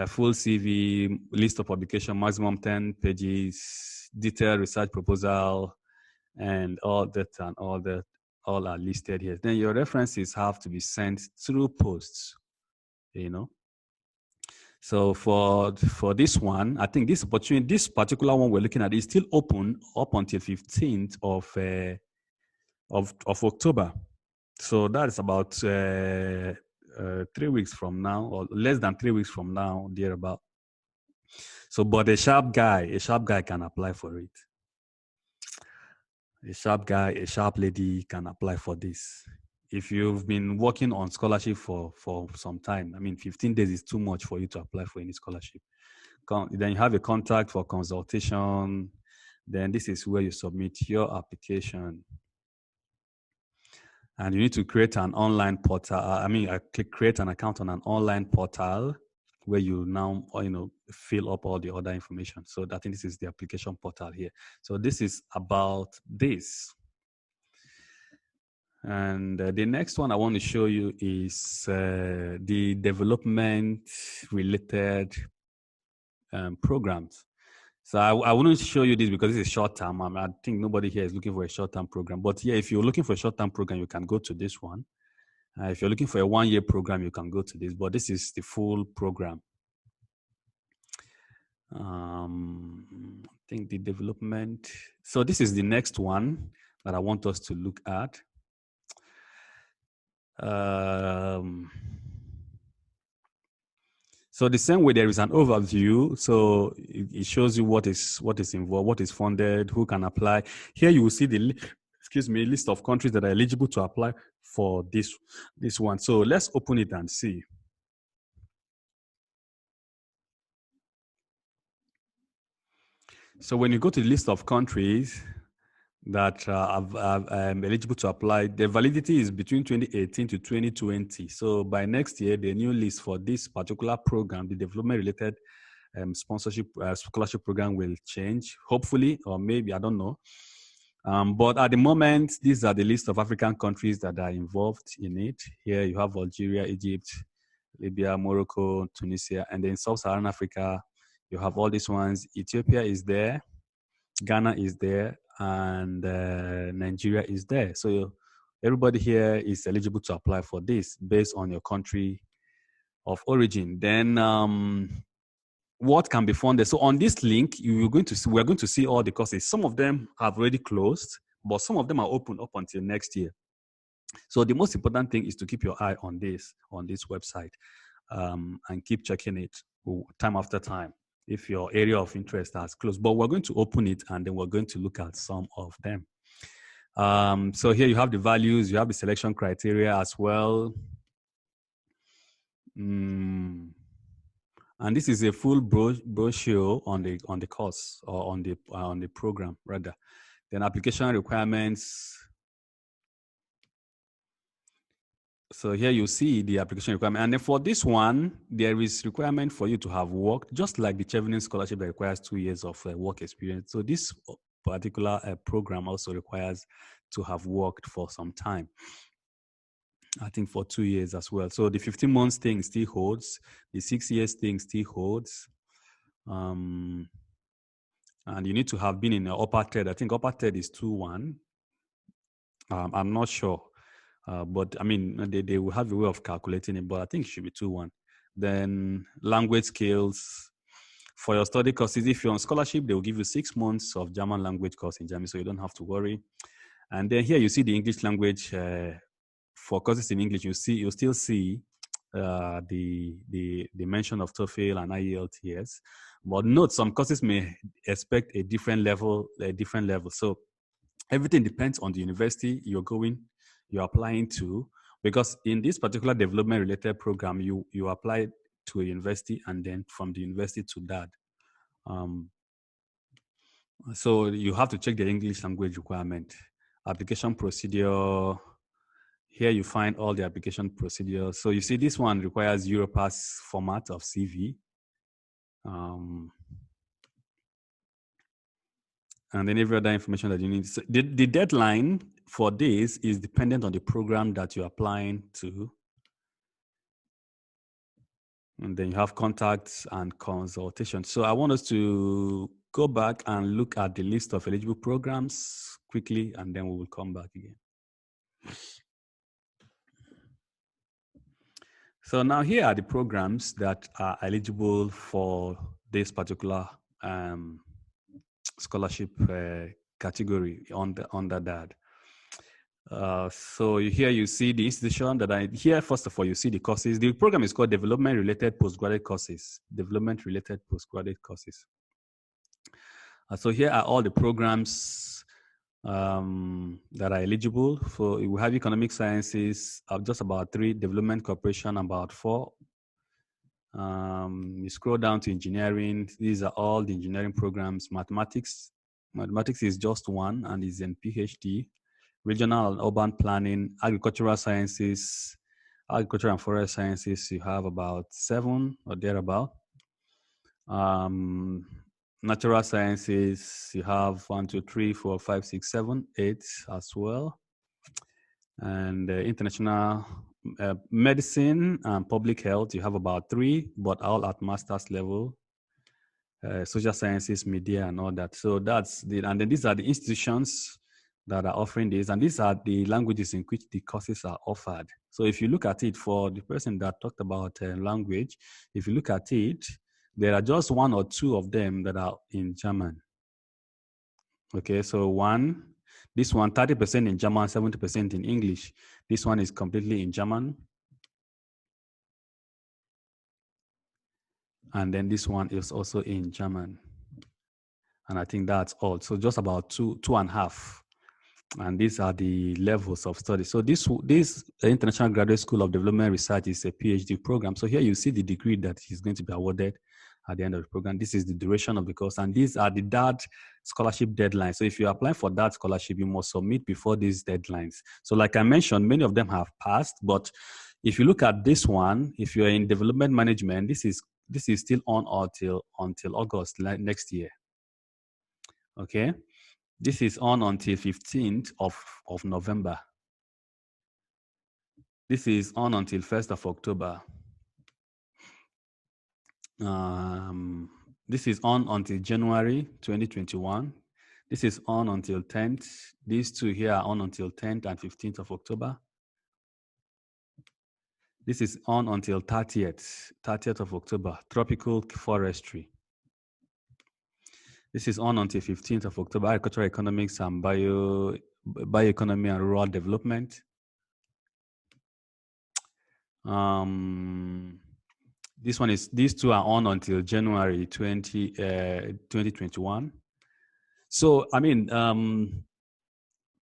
full CV, list of publication, maximum 10 pages, detailed research proposal, and all are listed here. Then your references have to be sent through posts, So for this one, I think this particular one we're looking at is still open up until 15th of October. So that is about 3 weeks from now, or less than 3 weeks from now, thereabout. So, but a sharp guy can apply for it. A sharp lady can apply for this. If you've been working on scholarship for some time, 15 days is too much for you to apply for any scholarship. Then you have a contact for consultation. Then this is where you submit your application. And you need to create an online portal. Create an account on an online portal where you now, fill up all the other information. So I think this is the application portal here. So this is about this. And the next one I want to show you is the development-related programs. So I wouldn't show you this because it's short term. I think nobody here is looking for a short term program. But yeah, if you're looking for a short term program, you can go to this one. If you're looking for a 1 year program, you can go to this. But this is the full program. I think the development. So this is the next one that I want us to look at. So the same way there is an overview. So it shows you what is involved, what is funded, who can apply. Here you will see the list of countries that are eligible to apply for this one. So let's open it and see. So when you go to the list of countries that are eligible to apply, the validity is between 2018 to 2020. So by next year, the new list for this particular program, the development-related sponsorship scholarship program, will change, hopefully, or maybe, I don't know. But at the moment, these are the list of African countries that are involved in it. Here you have Algeria, Egypt, Libya, Morocco, Tunisia, and then Sub-Saharan Africa, you have all these ones. Ethiopia is there, Ghana is there, and Nigeria is there. So everybody here is eligible to apply for this based on your country of origin. Then what can be funded? So on this link, we're going to see all the courses. Some of them have already closed, but some of them are open up until next year. So the most important thing is to keep your eye on this website and keep checking it time after time if your area of interest has closed. But we're going to open it and then we're going to look at some of them. So here you have the values, you have the selection criteria as well. And this is a full brochure on the course, or on the program rather. Then application requirements. So here you see the application requirement. And then for this one, there is requirement for you to have worked, just like the Chevening Scholarship that requires 2 years of work experience. So this particular program also requires to have worked for some time. I think for 2 years as well. So the 15 months thing still holds. The 6 years thing still holds. And you need to have been in the upper third. I think upper third is 2-1. I'm not sure. But I mean, they will have a way of calculating it, but I think it should be 2-1. Then language skills. For your study courses, if you're on scholarship, they will give you 6 months of German language course in Germany, so you don't have to worry. And then here you see the English language. For courses in English, you still see the mention of TOEFL and IELTS. But note, some courses may expect a different level. So everything depends on the university you're applying to, because in this particular development-related program, you apply to a university and then from the university to DAAD. So you have to check the English language requirement. Application procedure. Here you find all the application procedures. So you see this one requires Europass format of CV. And then every other information that you need. So the deadline for this is dependent on the program that you're applying to. And then you have contacts and consultation. So I want us to go back and look at the list of eligible programs quickly, and then we will come back again. So now here are the programs that are eligible for this particular scholarship category under DAAD. So here you see the institution that here. First of all, you see the courses. The program is called Development-Related Postgraduate Courses. Development-Related Postgraduate Courses. So here are all the programs that are eligible. So we have economic sciences, just about 3, development cooperation, about 4. You scroll down to engineering. These are all the engineering programs. Mathematics is just 1 and is in PhD. Regional and urban planning, agricultural sciences, agriculture and forest sciences, you have about 7 or thereabout. Natural sciences, you have 1, 2, 3, 4, 5, 6, 7, 8 as well. And international medicine and public health, you have about 3, but all at master's level. social sciences, media, and all that. So that's and then these are the institutions that are offering this, and these are the languages in which the courses are offered. So if you look at it, for the person that talked about language, if you look at it, there are just one or two of them that are in German. Okay, so this one, 30% in German, 70% in English. This one is completely in German. And then this one is also in German. And I think that's all. So just about two and a half. And these are the levels of study. So this International Graduate School of Development Research is a PhD program. So here you see the degree that is going to be awarded at the end of the program. This is the duration of the course. And these are the DAAD scholarship deadlines. So if you apply for that scholarship, you must submit before these deadlines. So like I mentioned, many of them have passed. But if you look at this one, if you're in development management, this is still on until August next year. Okay. This is on until 15th of November. This is on until 1st of October. This is on until January 2021. This is on until 10th. These two here are on until 10th and 15th of October. This is on until 30th of October, tropical forestry. This is on until 15th of October, agricultural economics and bioeconomy and rural development. These two are on until January 2021. So, I mean,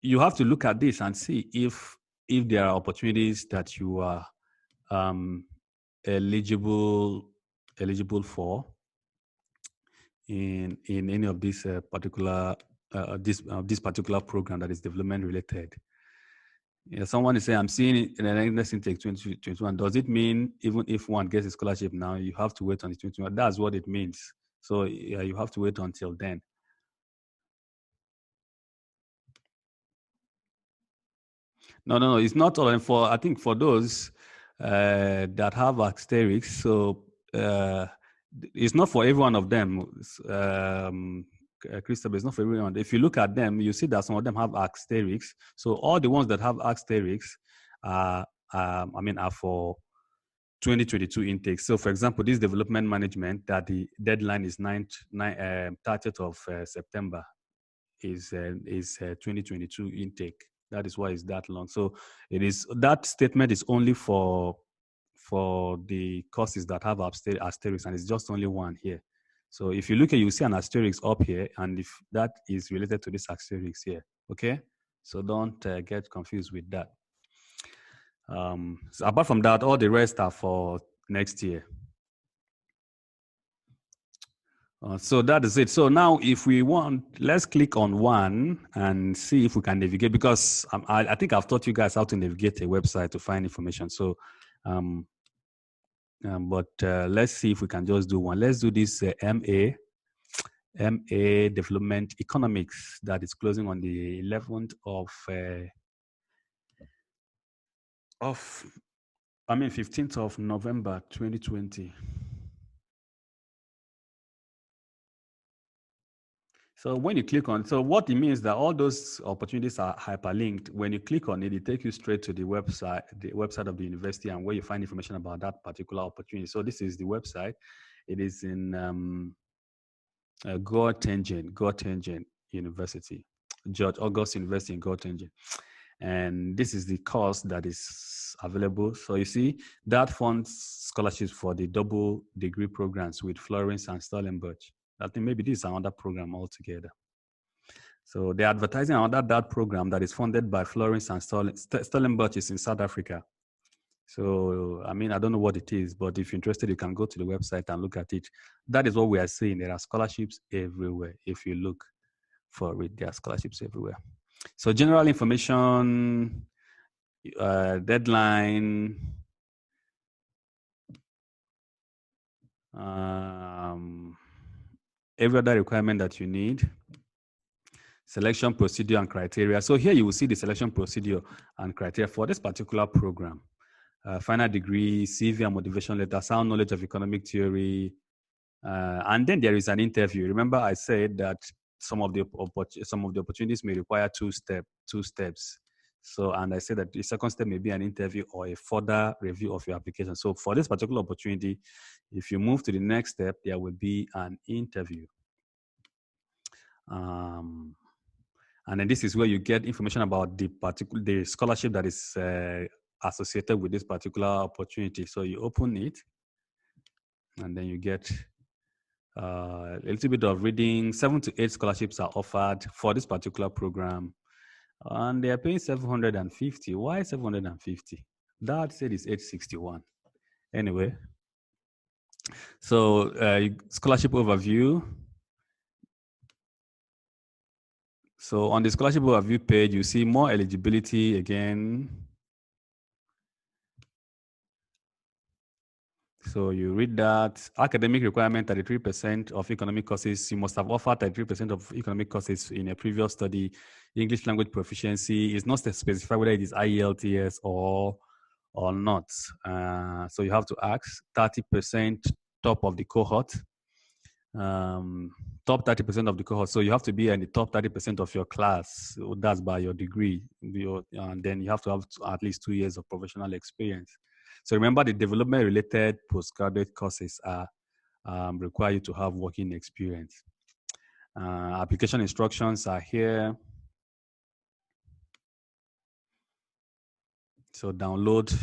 you have to look at this and see if there are opportunities that you are eligible for in any of these particular this particular program that is development related. Yeah, someone is saying, I'm seeing it in the next intake 2021. Does it mean even if one gets a scholarship now, you have to wait until 2021? That's what it means. So yeah, you have to wait until then. No, it's not all. And I think for those that have asterisks, so it's not for every one of them. Christopher, it's not for everyone. If you look at them, you see that some of them have asterisks. So all the ones that have asterisks are for 2022 intake. So for example, this development management, that the deadline is 30th of September is 2022 intake. That is why it's that long. So that statement is only for the courses that have asterisks, and it's just only one here. So if you look at, you see an asterisk up here, and if that is related to this asterisk here, okay? So don't get confused with that. So apart from that, all the rest are for next year. So that is it. So now if we want, let's click on one and see if we can navigate, because I think I've taught you guys how to navigate a website to find information. So, let's see if we can just do one. Let's do this MA Development Economics that is closing on the 11th of 15th of November 2020. So when you click on, so what it means that all those opportunities are hyperlinked. When you click on it, it takes you straight to the website of the university, and where you find information about that particular opportunity. So this is the website. It is in Göttingen University, George August University in Göttingen. And this is the course that is available. So you see, that funds scholarships for the double degree programs with Florence and Stellenbosch. I think maybe this is another program altogether. So they're advertising another DAAD program that is funded by Florence and Stellenbosch is in South Africa. So, I mean, I don't know what it is, but if you're interested, you can go to the website and look at it. That is what we are seeing. There are scholarships everywhere. If you look for it, there are scholarships everywhere. So general information, deadline, every other requirement that you need, selection procedure and criteria. So here you will see the selection procedure and criteria for this particular program. Final degree, CV and motivation letter, sound knowledge of economic theory, And then there is an interview. Remember, I said that some of the opportunities may require two steps. So, and I said that the second step may be an interview or a further review of your application. So, for this particular opportunity, if you move to the next step, there will be an interview. And then this is where you get information about the scholarship that is associated with this particular opportunity. So you open it, and then you get a little bit of reading. 7 to 8 scholarships are offered for this particular program, and they are paying 750. Why 750? Dad said it's 861. Anyway, so scholarship overview. So on the scholarship overview page, you see more eligibility again. So you read that academic requirement, 33% of economic courses. You must have offered 33% of economic courses in a previous study. English language proficiency is not specified whether it is IELTS or not. So you have to ask 30% top of the cohort. Top 30% of the cohort. So you have to be in the top 30% of your class. So that's by your degree. And then you have to have at least 2 years of professional experience. So remember, the development-related postgraduate courses are require you to have working experience. Application instructions are here. So download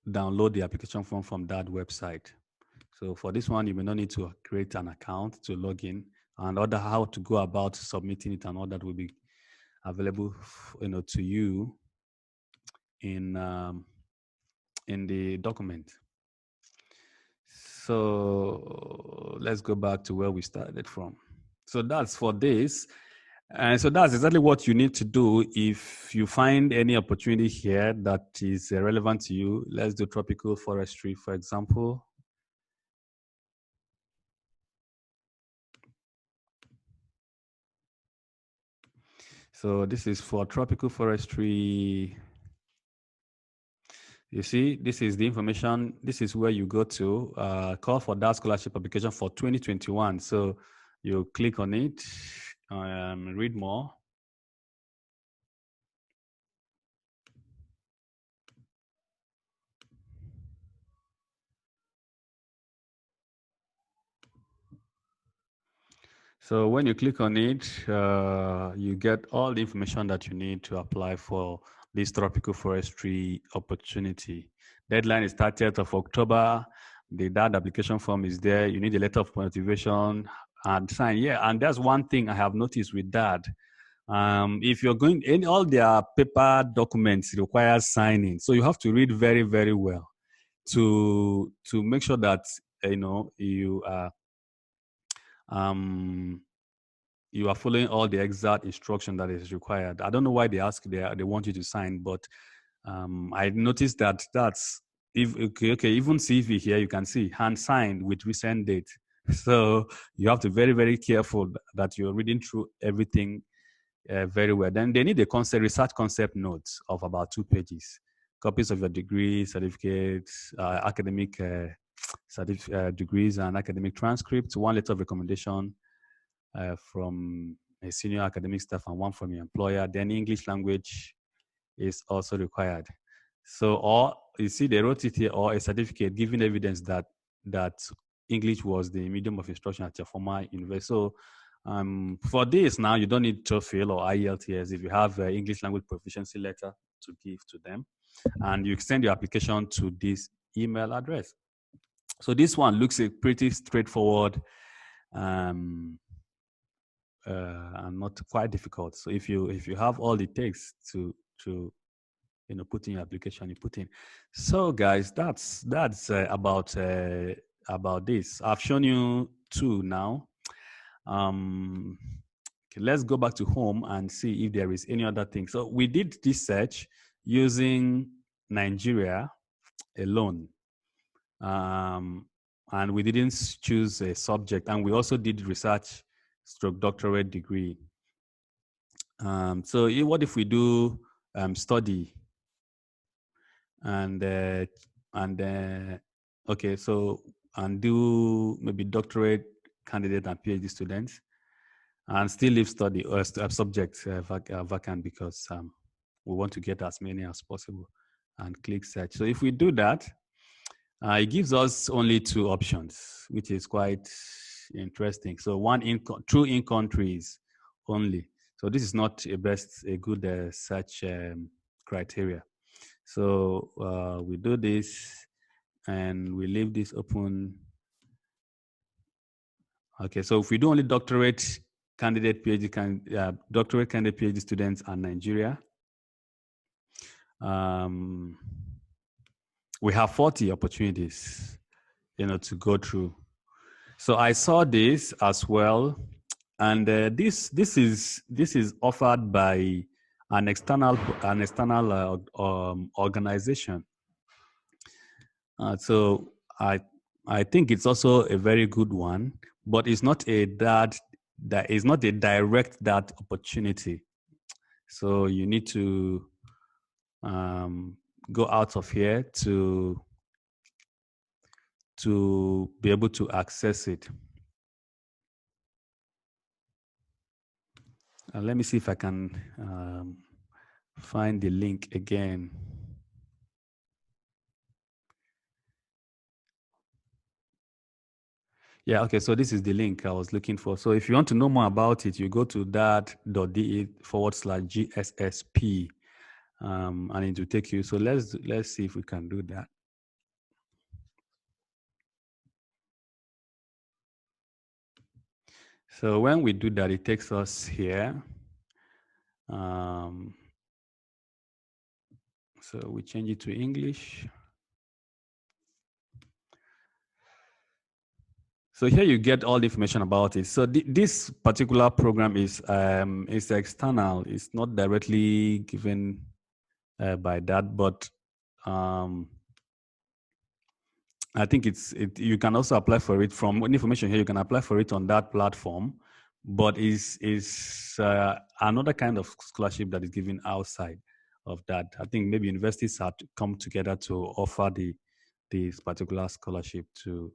the application form from that website. So for this one, you may not need to create an account to log in, and other how to go about submitting it, and all that will be available, to you in the document. So let's go back to where we started from. So that's for this. And so that's exactly what you need to do if you find any opportunity here that is relevant to you. Let's do tropical forestry, for example. So this is for tropical forestry. You see, this is the information. This is where you go to call for DAAD scholarship application for 2021. So you click on it, read more. So when you click on it, you get all the information that you need to apply for this tropical forestry opportunity. Deadline is 30th of October. The DAAD application form is there. You need a letter of motivation and sign. Yeah, and that's one thing I have noticed with DAAD. If you're going in, all their paper documents require signing, so you have to read very, very well to make sure that you are you are following all the exact instruction that is required. I don't know why they want you to sign, but I noticed that's even CV here, you can see hand signed with recent date. So you have to be very, very careful that you're reading through everything very well. Then they need a research concept notes of about 2 pages, copies of your degree, certificates, academic degrees and academic transcripts, 1 letter of recommendation from a senior academic staff and 1 from your employer. Then English language is also required. So, or you see, they wrote it here, or a certificate giving evidence that English was the medium of instruction at your former university. So, for this now, you don't need TOEFL or IELTS if you have an English language proficiency letter to give to them, and you send your application to this email address. So this one looks pretty straightforward and not quite difficult. So if you have all it takes to put in your application, you put in. So guys, that's about this. I've shown you 2 now. Okay, let's go back to home and see if there is any other thing. So we did this search using Nigeria alone. And we didn't choose a subject, and we also did research / doctorate degree. So what if we do study and okay, so and do maybe doctorate candidate and PhD students, and still leave study or subjects vacant because we want to get as many as possible, and click search. So if we do that, it gives us only 2 options, which is quite interesting. So one true in countries only. So this is not a good search criteria. So we do this and we leave this open. Okay, so if we do only doctorate candidate PhD students in Nigeria, we have 40 opportunities, to go through. So I saw this as well, and this is offered by an external organization. So I think it's also a very good one, but it's not a direct DAAD opportunity. So you need to go out of here to be able to access it. Let me see if I can find the link again. Yeah, okay, so this is the link I was looking for. So if you want to know more about it, you go to daad.de/GSSP, and it will take you. So let's see if we can do that. So when we do that, it takes us here. So we change it to English. So here you get all the information about it. So this particular program is external. It's not directly given by that, but I think you can also apply for it from information here. You can apply for it on that platform, but is another kind of scholarship that is given outside of that. I think maybe universities have to come together to offer this particular scholarship to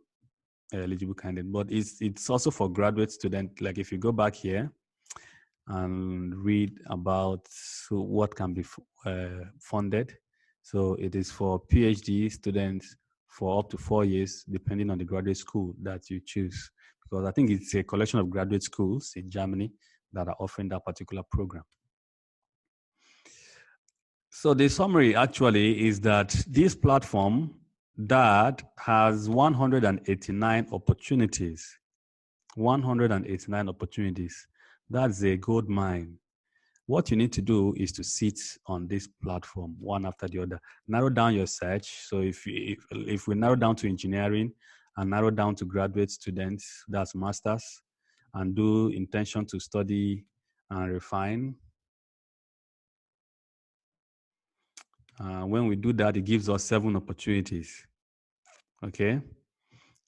eligible candidate, but it's also for graduate students. Like if you go back here and read about what can be funded, so it is for PhD students for up to 4 years, depending on the graduate school that you choose. Because I think it's a collection of graduate schools in Germany that are offering that particular program. So the summary actually is that this platform that has 189 opportunities. 189 opportunities. That's a gold mine. What you need to do is to sit on this platform one after the other. Narrow down your search. So if we narrow down to engineering and narrow down to graduate students, that's masters, and do intention to study and refine. When we do that, it gives us 7 opportunities. Okay.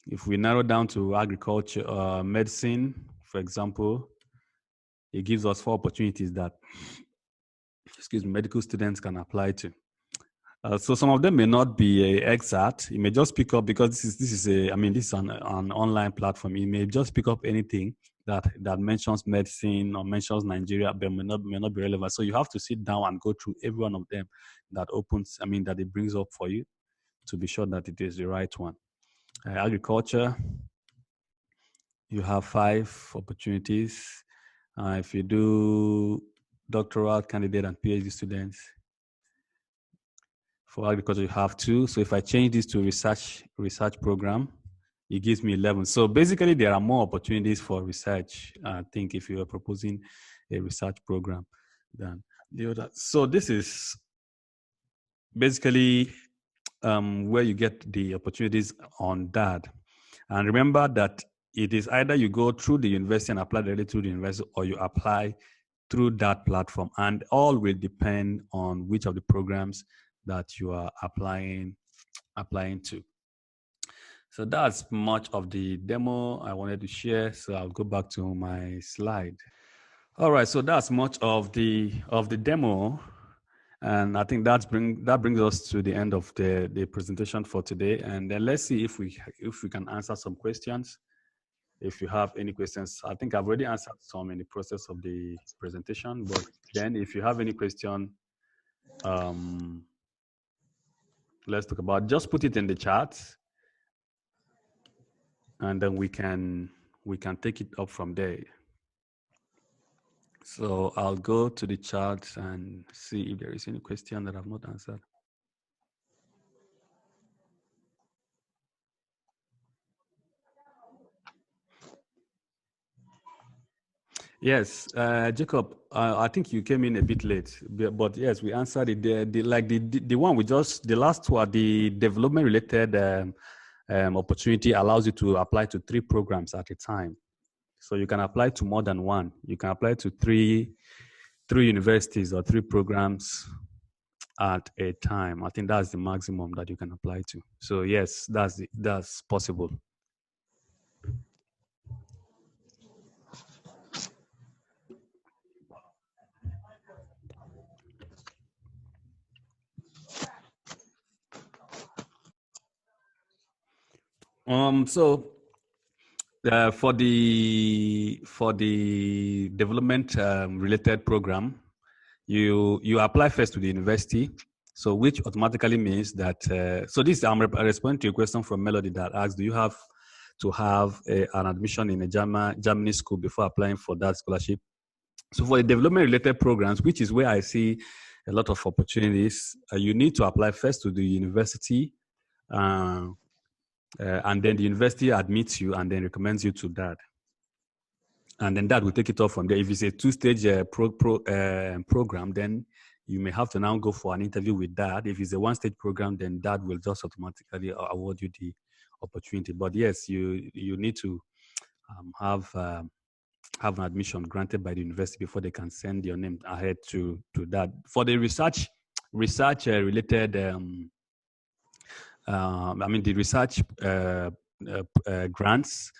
If we narrow down to agriculture, medicine, for example, it gives us 4 opportunities that, medical students can apply to. So some of them may not be exact. It may just pick up, because this is an online platform. It may just pick up anything that mentions medicine or mentions Nigeria, but may not be relevant. So you have to sit down and go through every one of them that it brings up for you to be sure that it is the right one. Agriculture, you have 5 opportunities. If you do doctoral candidate and PhD students, for agriculture, you have 2. So if I change this to research program, it gives me 11. So basically, there are more opportunities for research, I think, if you are proposing a research program than the other. So this is basically where you get the opportunities on DAAD. And remember that it is either you go through the university and apply directly through the university, or you apply through that platform. And all will depend on which of the programs that you are applying to. So that's much of the demo I wanted to share. So I'll go back to my slide. All right, so that's much of the demo. And I think that brings us to the end of the presentation for today. And then let's see if we can answer some questions. if you have any questions. I think I've already answered some in the process of the presentation, but then if you have any question, let's talk about, just put it in the chat, and then we can take it up from there. So I'll go to the chat and see if there is any question that I've not answered. Yes, Jacob, I think you came in a bit late, but yes, we answered it. The one we just, the last one, the development related opportunity allows you to apply to 3 programs at a time. So you can apply to more than one. You can apply to three universities or 3 programs at a time. I think that's the maximum that you can apply to. So yes, that's possible. So for the development related program, you apply first to the university. So which automatically means that, so this, I'm responding to a question from Melody that asks, do you have to have an admission in a Germany school before applying for that scholarship? So for the development related programs, which is where I see a lot of opportunities, you need to apply first to the university, and then the university admits you and then recommends you to DAAD. And then that will take it off from there. If it's a 2-stage program, then you may have to now go for an interview with DAAD. If it's a 1-stage program, then DAAD will just automatically award you the opportunity. But yes, you need to have an admission granted by the university before they can send your name ahead to DAAD. For the research related, the research grants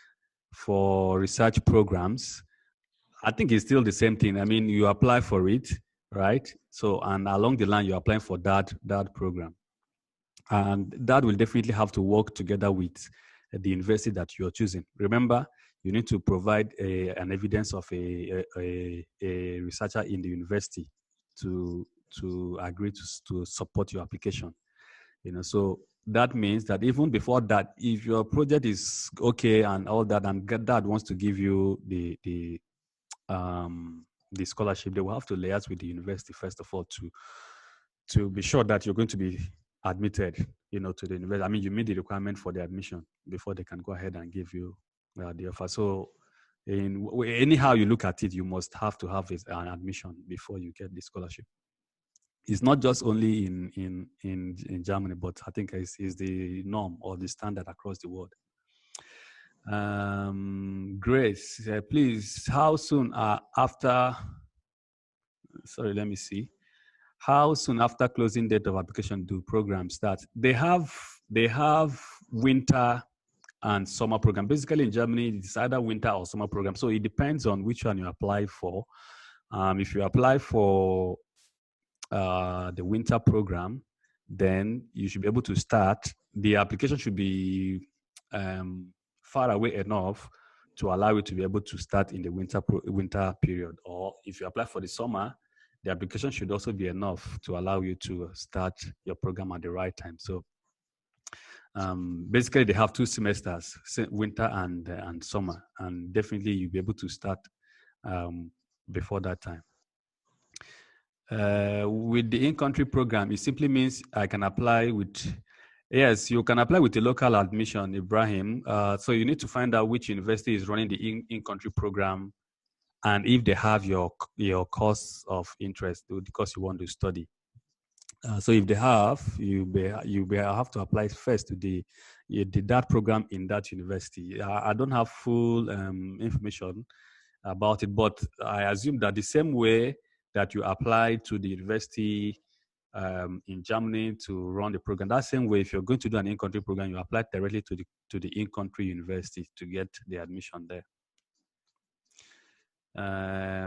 for research programs, I think it's still the same thing. I mean, you apply for it, right? So, and along the line, you're applying for that program. And that will definitely have to work together with the university that you're choosing. Remember, you need to provide an evidence of a researcher in the university to agree to support your application. So that means that even before that, if your project is okay and all that, and DAAD wants to give you the scholarship, they will have to liaise with the university first of all to be sure that you're going to be admitted, to the university. I mean, you meet the requirement for the admission before they can go ahead and give you the offer. So anyhow you look at it, you must have to have an admission before you get the scholarship. It's not just only in Germany, but I think is the norm or the standard across the world. Grace, please, how soon after? Sorry, let me see. How soon after closing date of application do programs start? They have winter and summer program. Basically, in Germany, it's either winter or summer program. So it depends on which one you apply for. If you apply for the winter program, then you should be able to start. The application should be far away enough to allow you to be able to start in the winter period. Or if you apply for the summer, the application should also be enough to allow you to start your program at the right time. So basically, they have 2 semesters, winter and summer, and definitely you'll be able to start before that time. With the in-country program, it simply means I can apply with, yes, you can apply with a local admission, Ibrahim. So you need to find out which university is running the in-country program and if they have your course of interest, the course you want to study. So if they have, you have to apply first to the DAAD program in that university. I don't have full information about it, but I assume that the same way that you apply to the university in Germany to run the program, that same way, if you're going to do an in-country program, you apply directly to the in-country university to get the admission there.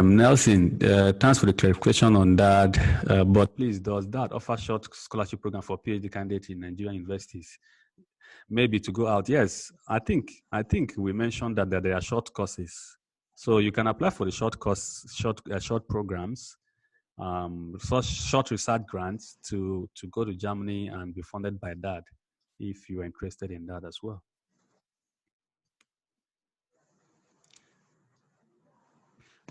Nelson, thanks for the clarification on that. But please, does that offer short scholarship program for PhD candidates in Nigerian universities? maybe to go out. Yes, I think we mentioned that there are short courses, so you can apply for the short programs, short research grants to go to Germany and be funded by DAAD, if you are interested in that as well.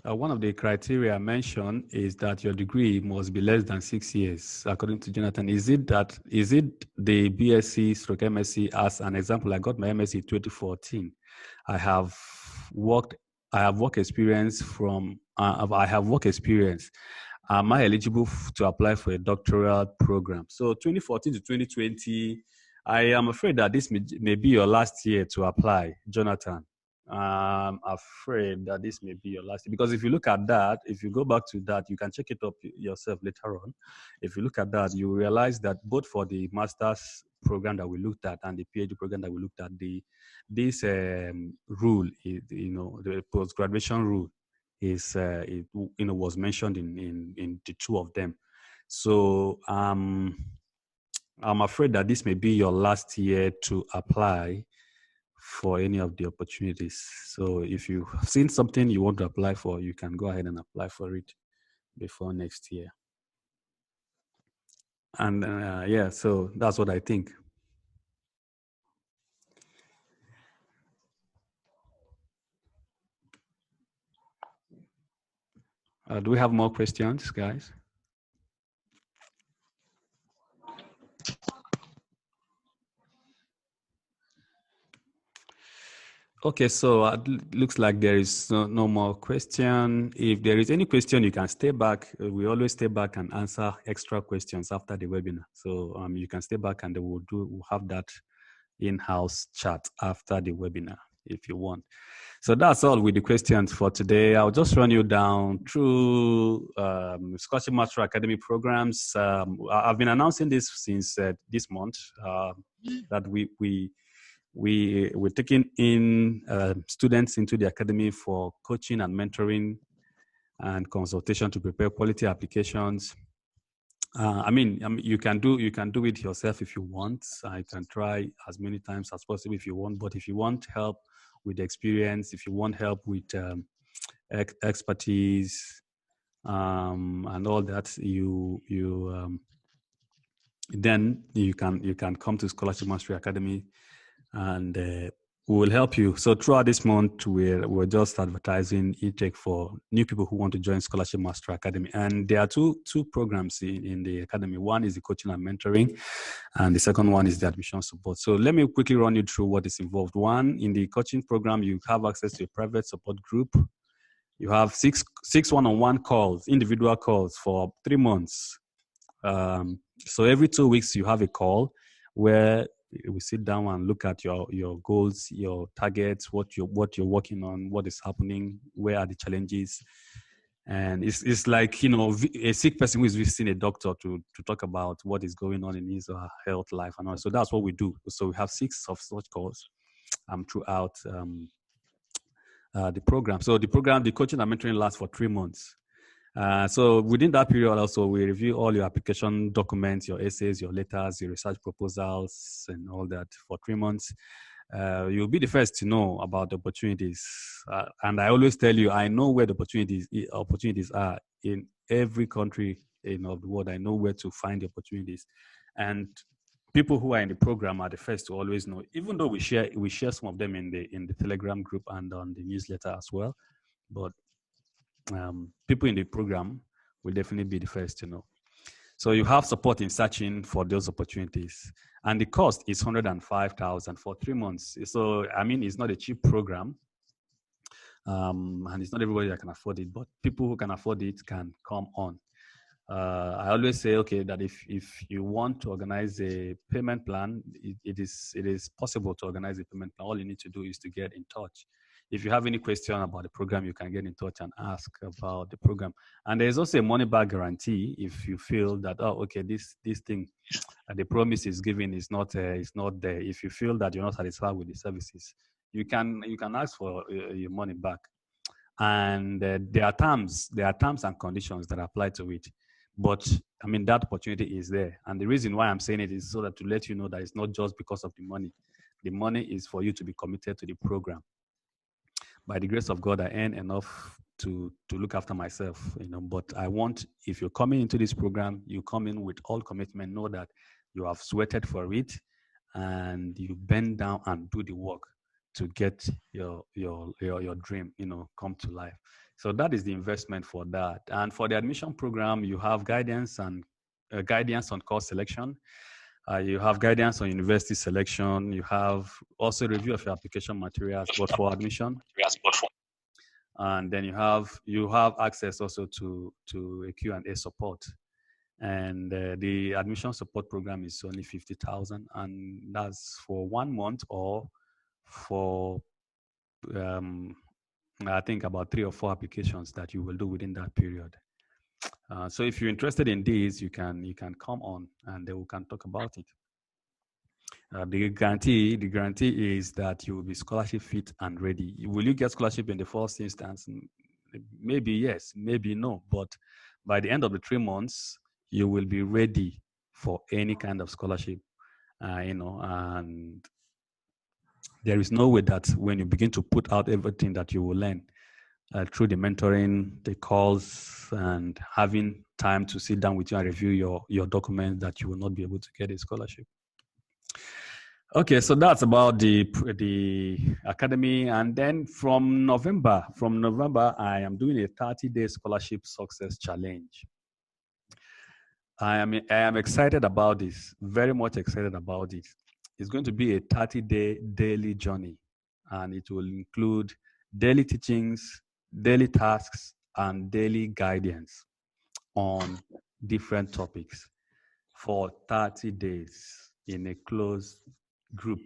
One of the criteria mentioned is that your degree must be less than 6 years, according to Jonathan. Is it the BSc/MSc? As an example, I got my MSc in 2014. I have work experience from. I have work experience. Am I eligible to apply for a doctoral program? So 2014 to 2020, I am afraid that this may be your last year to apply, Jonathan. I'm afraid that this may be your last year, because if you look at that, if you go back to that, you can check it up yourself later on. If you look at that, you realize that both for the master's program that we looked at and the PhD program that we looked at, this rule, the post-graduation rule is was mentioned in the two of them. So I'm afraid that this may be your last year to apply for any of the opportunities. So if you've seen something you want to apply for, you can go ahead and apply for it before next year. And yeah, so that's what I think. Do we have more questions, guys? Okay, so it looks like there is no more question. If there is any question, you can stay back. We always stay back and answer extra questions after the webinar. So you can stay back and we'll have that in-house chat after the webinar if you want. So that's all with the questions for today. I'll just run you down through Scholarship Master Academy programs. I've been announcing this since this month that we're taking in students into the academy for coaching and mentoring and consultation to prepare quality applications. You can do it yourself if you want. I can try as many times as possible if you want. But if you want help with experience, if you want help with expertise and all that, then you can come to Scholarship Mastery Academy, and we will help you. So throughout this month, we're just advertising intake for new people who want to join Scholarship Master Academy. And there are two programs in the academy. One is the coaching and mentoring, and the second one is the admission support. So let me quickly run you through what is involved. One, in the coaching program, you have access to a private support group. You have six one-on-one calls, individual calls for 3 months. So every 2 weeks, you have a call where we sit down and look at your goals, your targets, what you're working on, what is happening, where are the challenges. And it's like, a sick person who is visiting a doctor to talk about what is going on in his or her health life and all. So that's what we do. So we have 6 of such calls throughout the program. So the coaching and mentoring lasts for 3 months. So within that period also, we review all your application documents, your essays, your letters, your research proposals, and all that for 3 months. You'll be the first to know about the opportunities. And I always tell you, I know where the opportunities are in every country of the world. I know where to find the opportunities. And people who are in the program are the first to always know, even though we share some of them in the Telegram group and on the newsletter as well. But people in the program will definitely be the first to know. So you have support in searching for those opportunities. And the cost is $105,000 for 3 months. So, it's not a cheap program. And it's not everybody that can afford it, but people who can afford it can come on. I always say, that if you want to organize a payment plan, it is possible to organize a payment plan. All you need to do is to get in touch. If you have any question about the program, you can get in touch and ask about the program. And there's also a money back guarantee if you feel that, this thing, the promise is given is not there. If you feel that you're not satisfied with the services, you can ask for your money back. And there are terms and conditions that apply to it. But that opportunity is there. And the reason why I'm saying it is so that to let you know that it's not just because of the money. The money is for you to be committed to the program. By the grace of God, I earn enough to look after myself, but I want, if you're coming into this program, you come in with all commitment, know that you have sweated for it and you bend down and do the work to get your dream, come to life. So that is the investment for that. And for the admission program, you have guidance and guidance on course selection. You have guidance on university selection. You have also review of your application materials, but for admission. And then you have access also to a Q&A support. And the admission support program is only 50,000, and that's for 1 month or for I think about 3 or 4 applications that you will do within that period. So if you're interested in these, you can come on and we can talk about it. The guarantee is that you will be scholarship fit and ready. Will you get scholarship in the first instance? Maybe yes, maybe no. But by the end of the 3 months, you will be ready for any kind of scholarship, and there is no way that when you begin to put out everything that you will learn through the mentoring, the calls, and having time to sit down with you and review your documents, that you will not be able to get a scholarship. Okay, so that's about the academy. And then from November, I am doing a 30-day scholarship success challenge. I am excited about this, very much excited about it. It's going to be a 30-day daily journey, and it will include daily teachings, daily tasks, and daily guidance on different topics for 30 days in a closed group.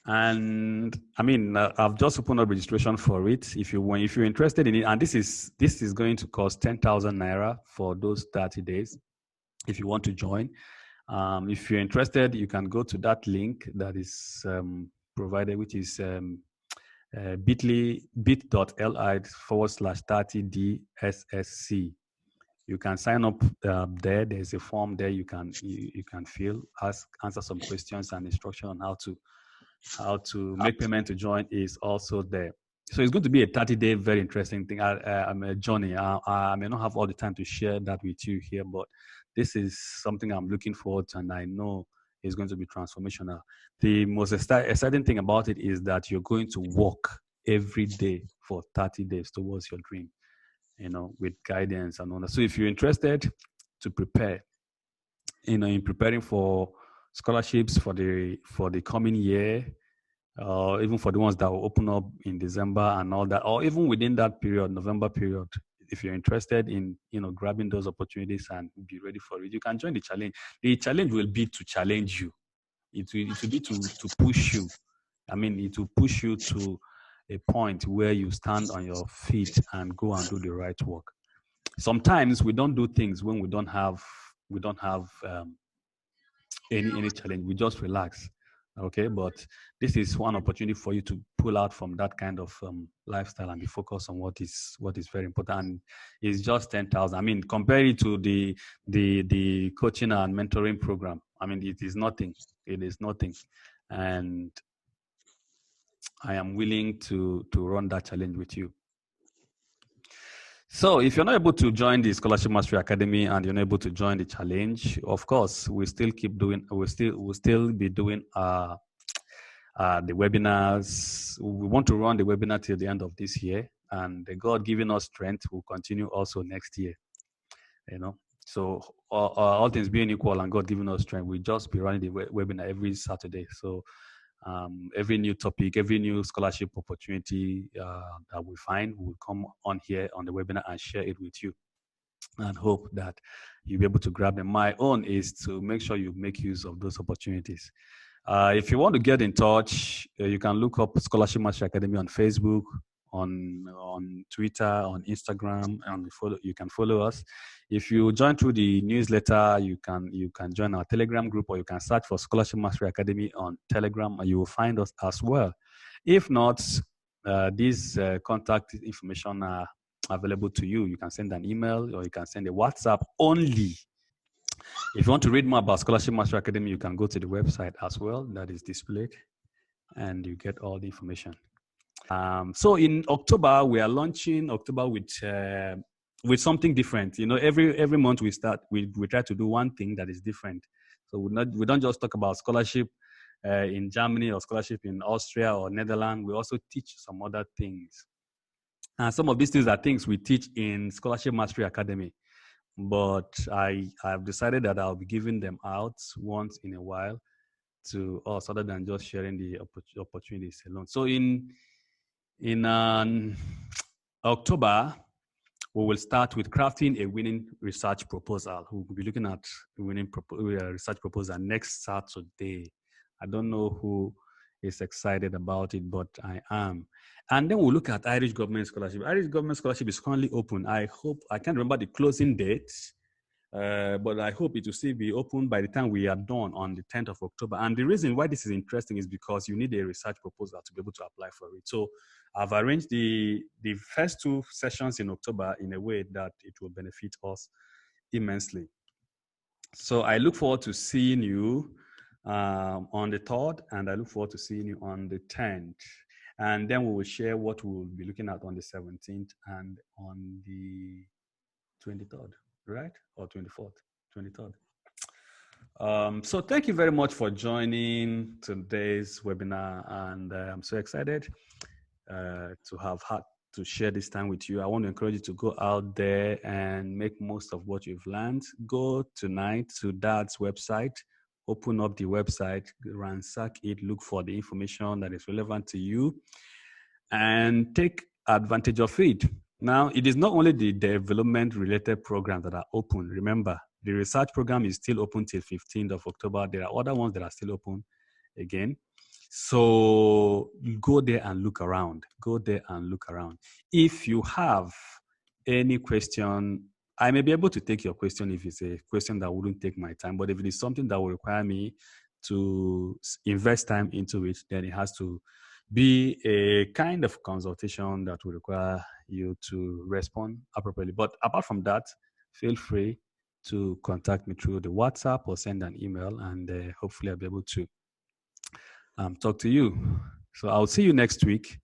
And I mean, I've just opened up registration for it. If you're interested in it, and this is going to cost 10,000 naira for those 30 days. If you want to join, if you're interested, you can go to that link that is provided, which is bit.li/30DSSC. You can sign up there. There's a form there you can fill, answer some questions, and instruction on how to make payment to join is also there. So it's going to be a 30-day, very interesting thing. I'm a journey. I may not have all the time to share that with you here, but this is something I'm looking forward to, and I know is going to be transformational. The most exciting thing about it is that you're going to work every day for 30 days towards your dream, with guidance and all that. So if you're interested to prepare, in preparing for scholarships for the coming year, even for the ones that will open up in December and all that, or even within that period, November period, if you're interested in, grabbing those opportunities and be ready for it, you can join the challenge. The challenge will be to challenge you. It will be to push you. I mean, it will push you to a point where you stand on your feet and go and do the right work. Sometimes we don't do things when we don't have any challenge. We just relax. Okay, but this is one opportunity for you to pull out from that kind of lifestyle and be focused on what is very important. And it's just 10,000. I mean, compare it to the coaching and mentoring program. I mean, it is nothing. It is nothing, and I am willing to run that challenge with you. So if you're not able to join the Scholarship Mastery Academy and you're not able to join the challenge, of course, we'll still be doing the webinars. We want to run the webinar till the end of this year, and God giving us strength will continue also next year. So all things being equal and God giving us strength, we'll just be running the webinar every Saturday. So every new topic, every new scholarship opportunity that we find, we'll come on here on the webinar and share it with you, and hope that you'll be able to grab them. My own is to make sure you make use of those opportunities. If you want to get in touch, you can look up Scholarship Mastery Academy on Facebook, on Twitter, on Instagram, and you can follow us. If you join through the newsletter, you can join our Telegram group, or you can search for Scholarship Mastery Academy on Telegram, and you will find us as well. If not, these contact information are available to you. You can send an email, or you can send a WhatsApp only. If you want to read more about Scholarship Master Academy, you can go to the website as well that is displayed, and you get all the information. So in October, we are launching October with something different. You know, every month we try to do one thing that is different. So we don't just talk about scholarship in Germany or scholarship in Austria or Netherlands. We also teach some other things. And some of these things are things we teach in Scholarship Mastery Academy. But I've decided that I'll be giving them out once in a while to us, other than just sharing the opportunities alone. So in October, we will start with crafting a winning research proposal. We'll be looking at winning research proposal next Saturday. I don't know who is excited about it, but I am. And then we'll look at Irish Government Scholarship. Irish Government Scholarship is currently open. I can't remember the closing date, but I hope it will still be open by the time we are done on the 10th of October. And the reason why this is interesting is because you need a research proposal to be able to apply for it. So I've arranged the first 2 sessions in October in a way that it will benefit us immensely. So I look forward to seeing you on the 3rd, and I look forward to seeing you on the 10th. And then we will share what we'll be looking at on the 17th and on the 23rd, right? Or 24th, 23rd. So thank you very much for joining today's webinar, and I'm so excited to have had to share this time with you. I want to encourage you to go out there and make most of what you've learned. Go tonight to DAAD's website, open up the website, ransack it, look for the information that is relevant to you, and take advantage of it. Now, it is not only the development-related programs that are open. Remember, the research program is still open till 15th of October. There are other ones that are still open again. So go there and look around. Go there and look around. If you have any question, I may be able to take your question if it's a question that wouldn't take my time. But if it is something that will require me to invest time into it, then it has to be a kind of consultation that will require you to respond appropriately. But apart from that, feel free to contact me through the WhatsApp or send an email, and hopefully I'll be able to talk to you. So I'll see you next week.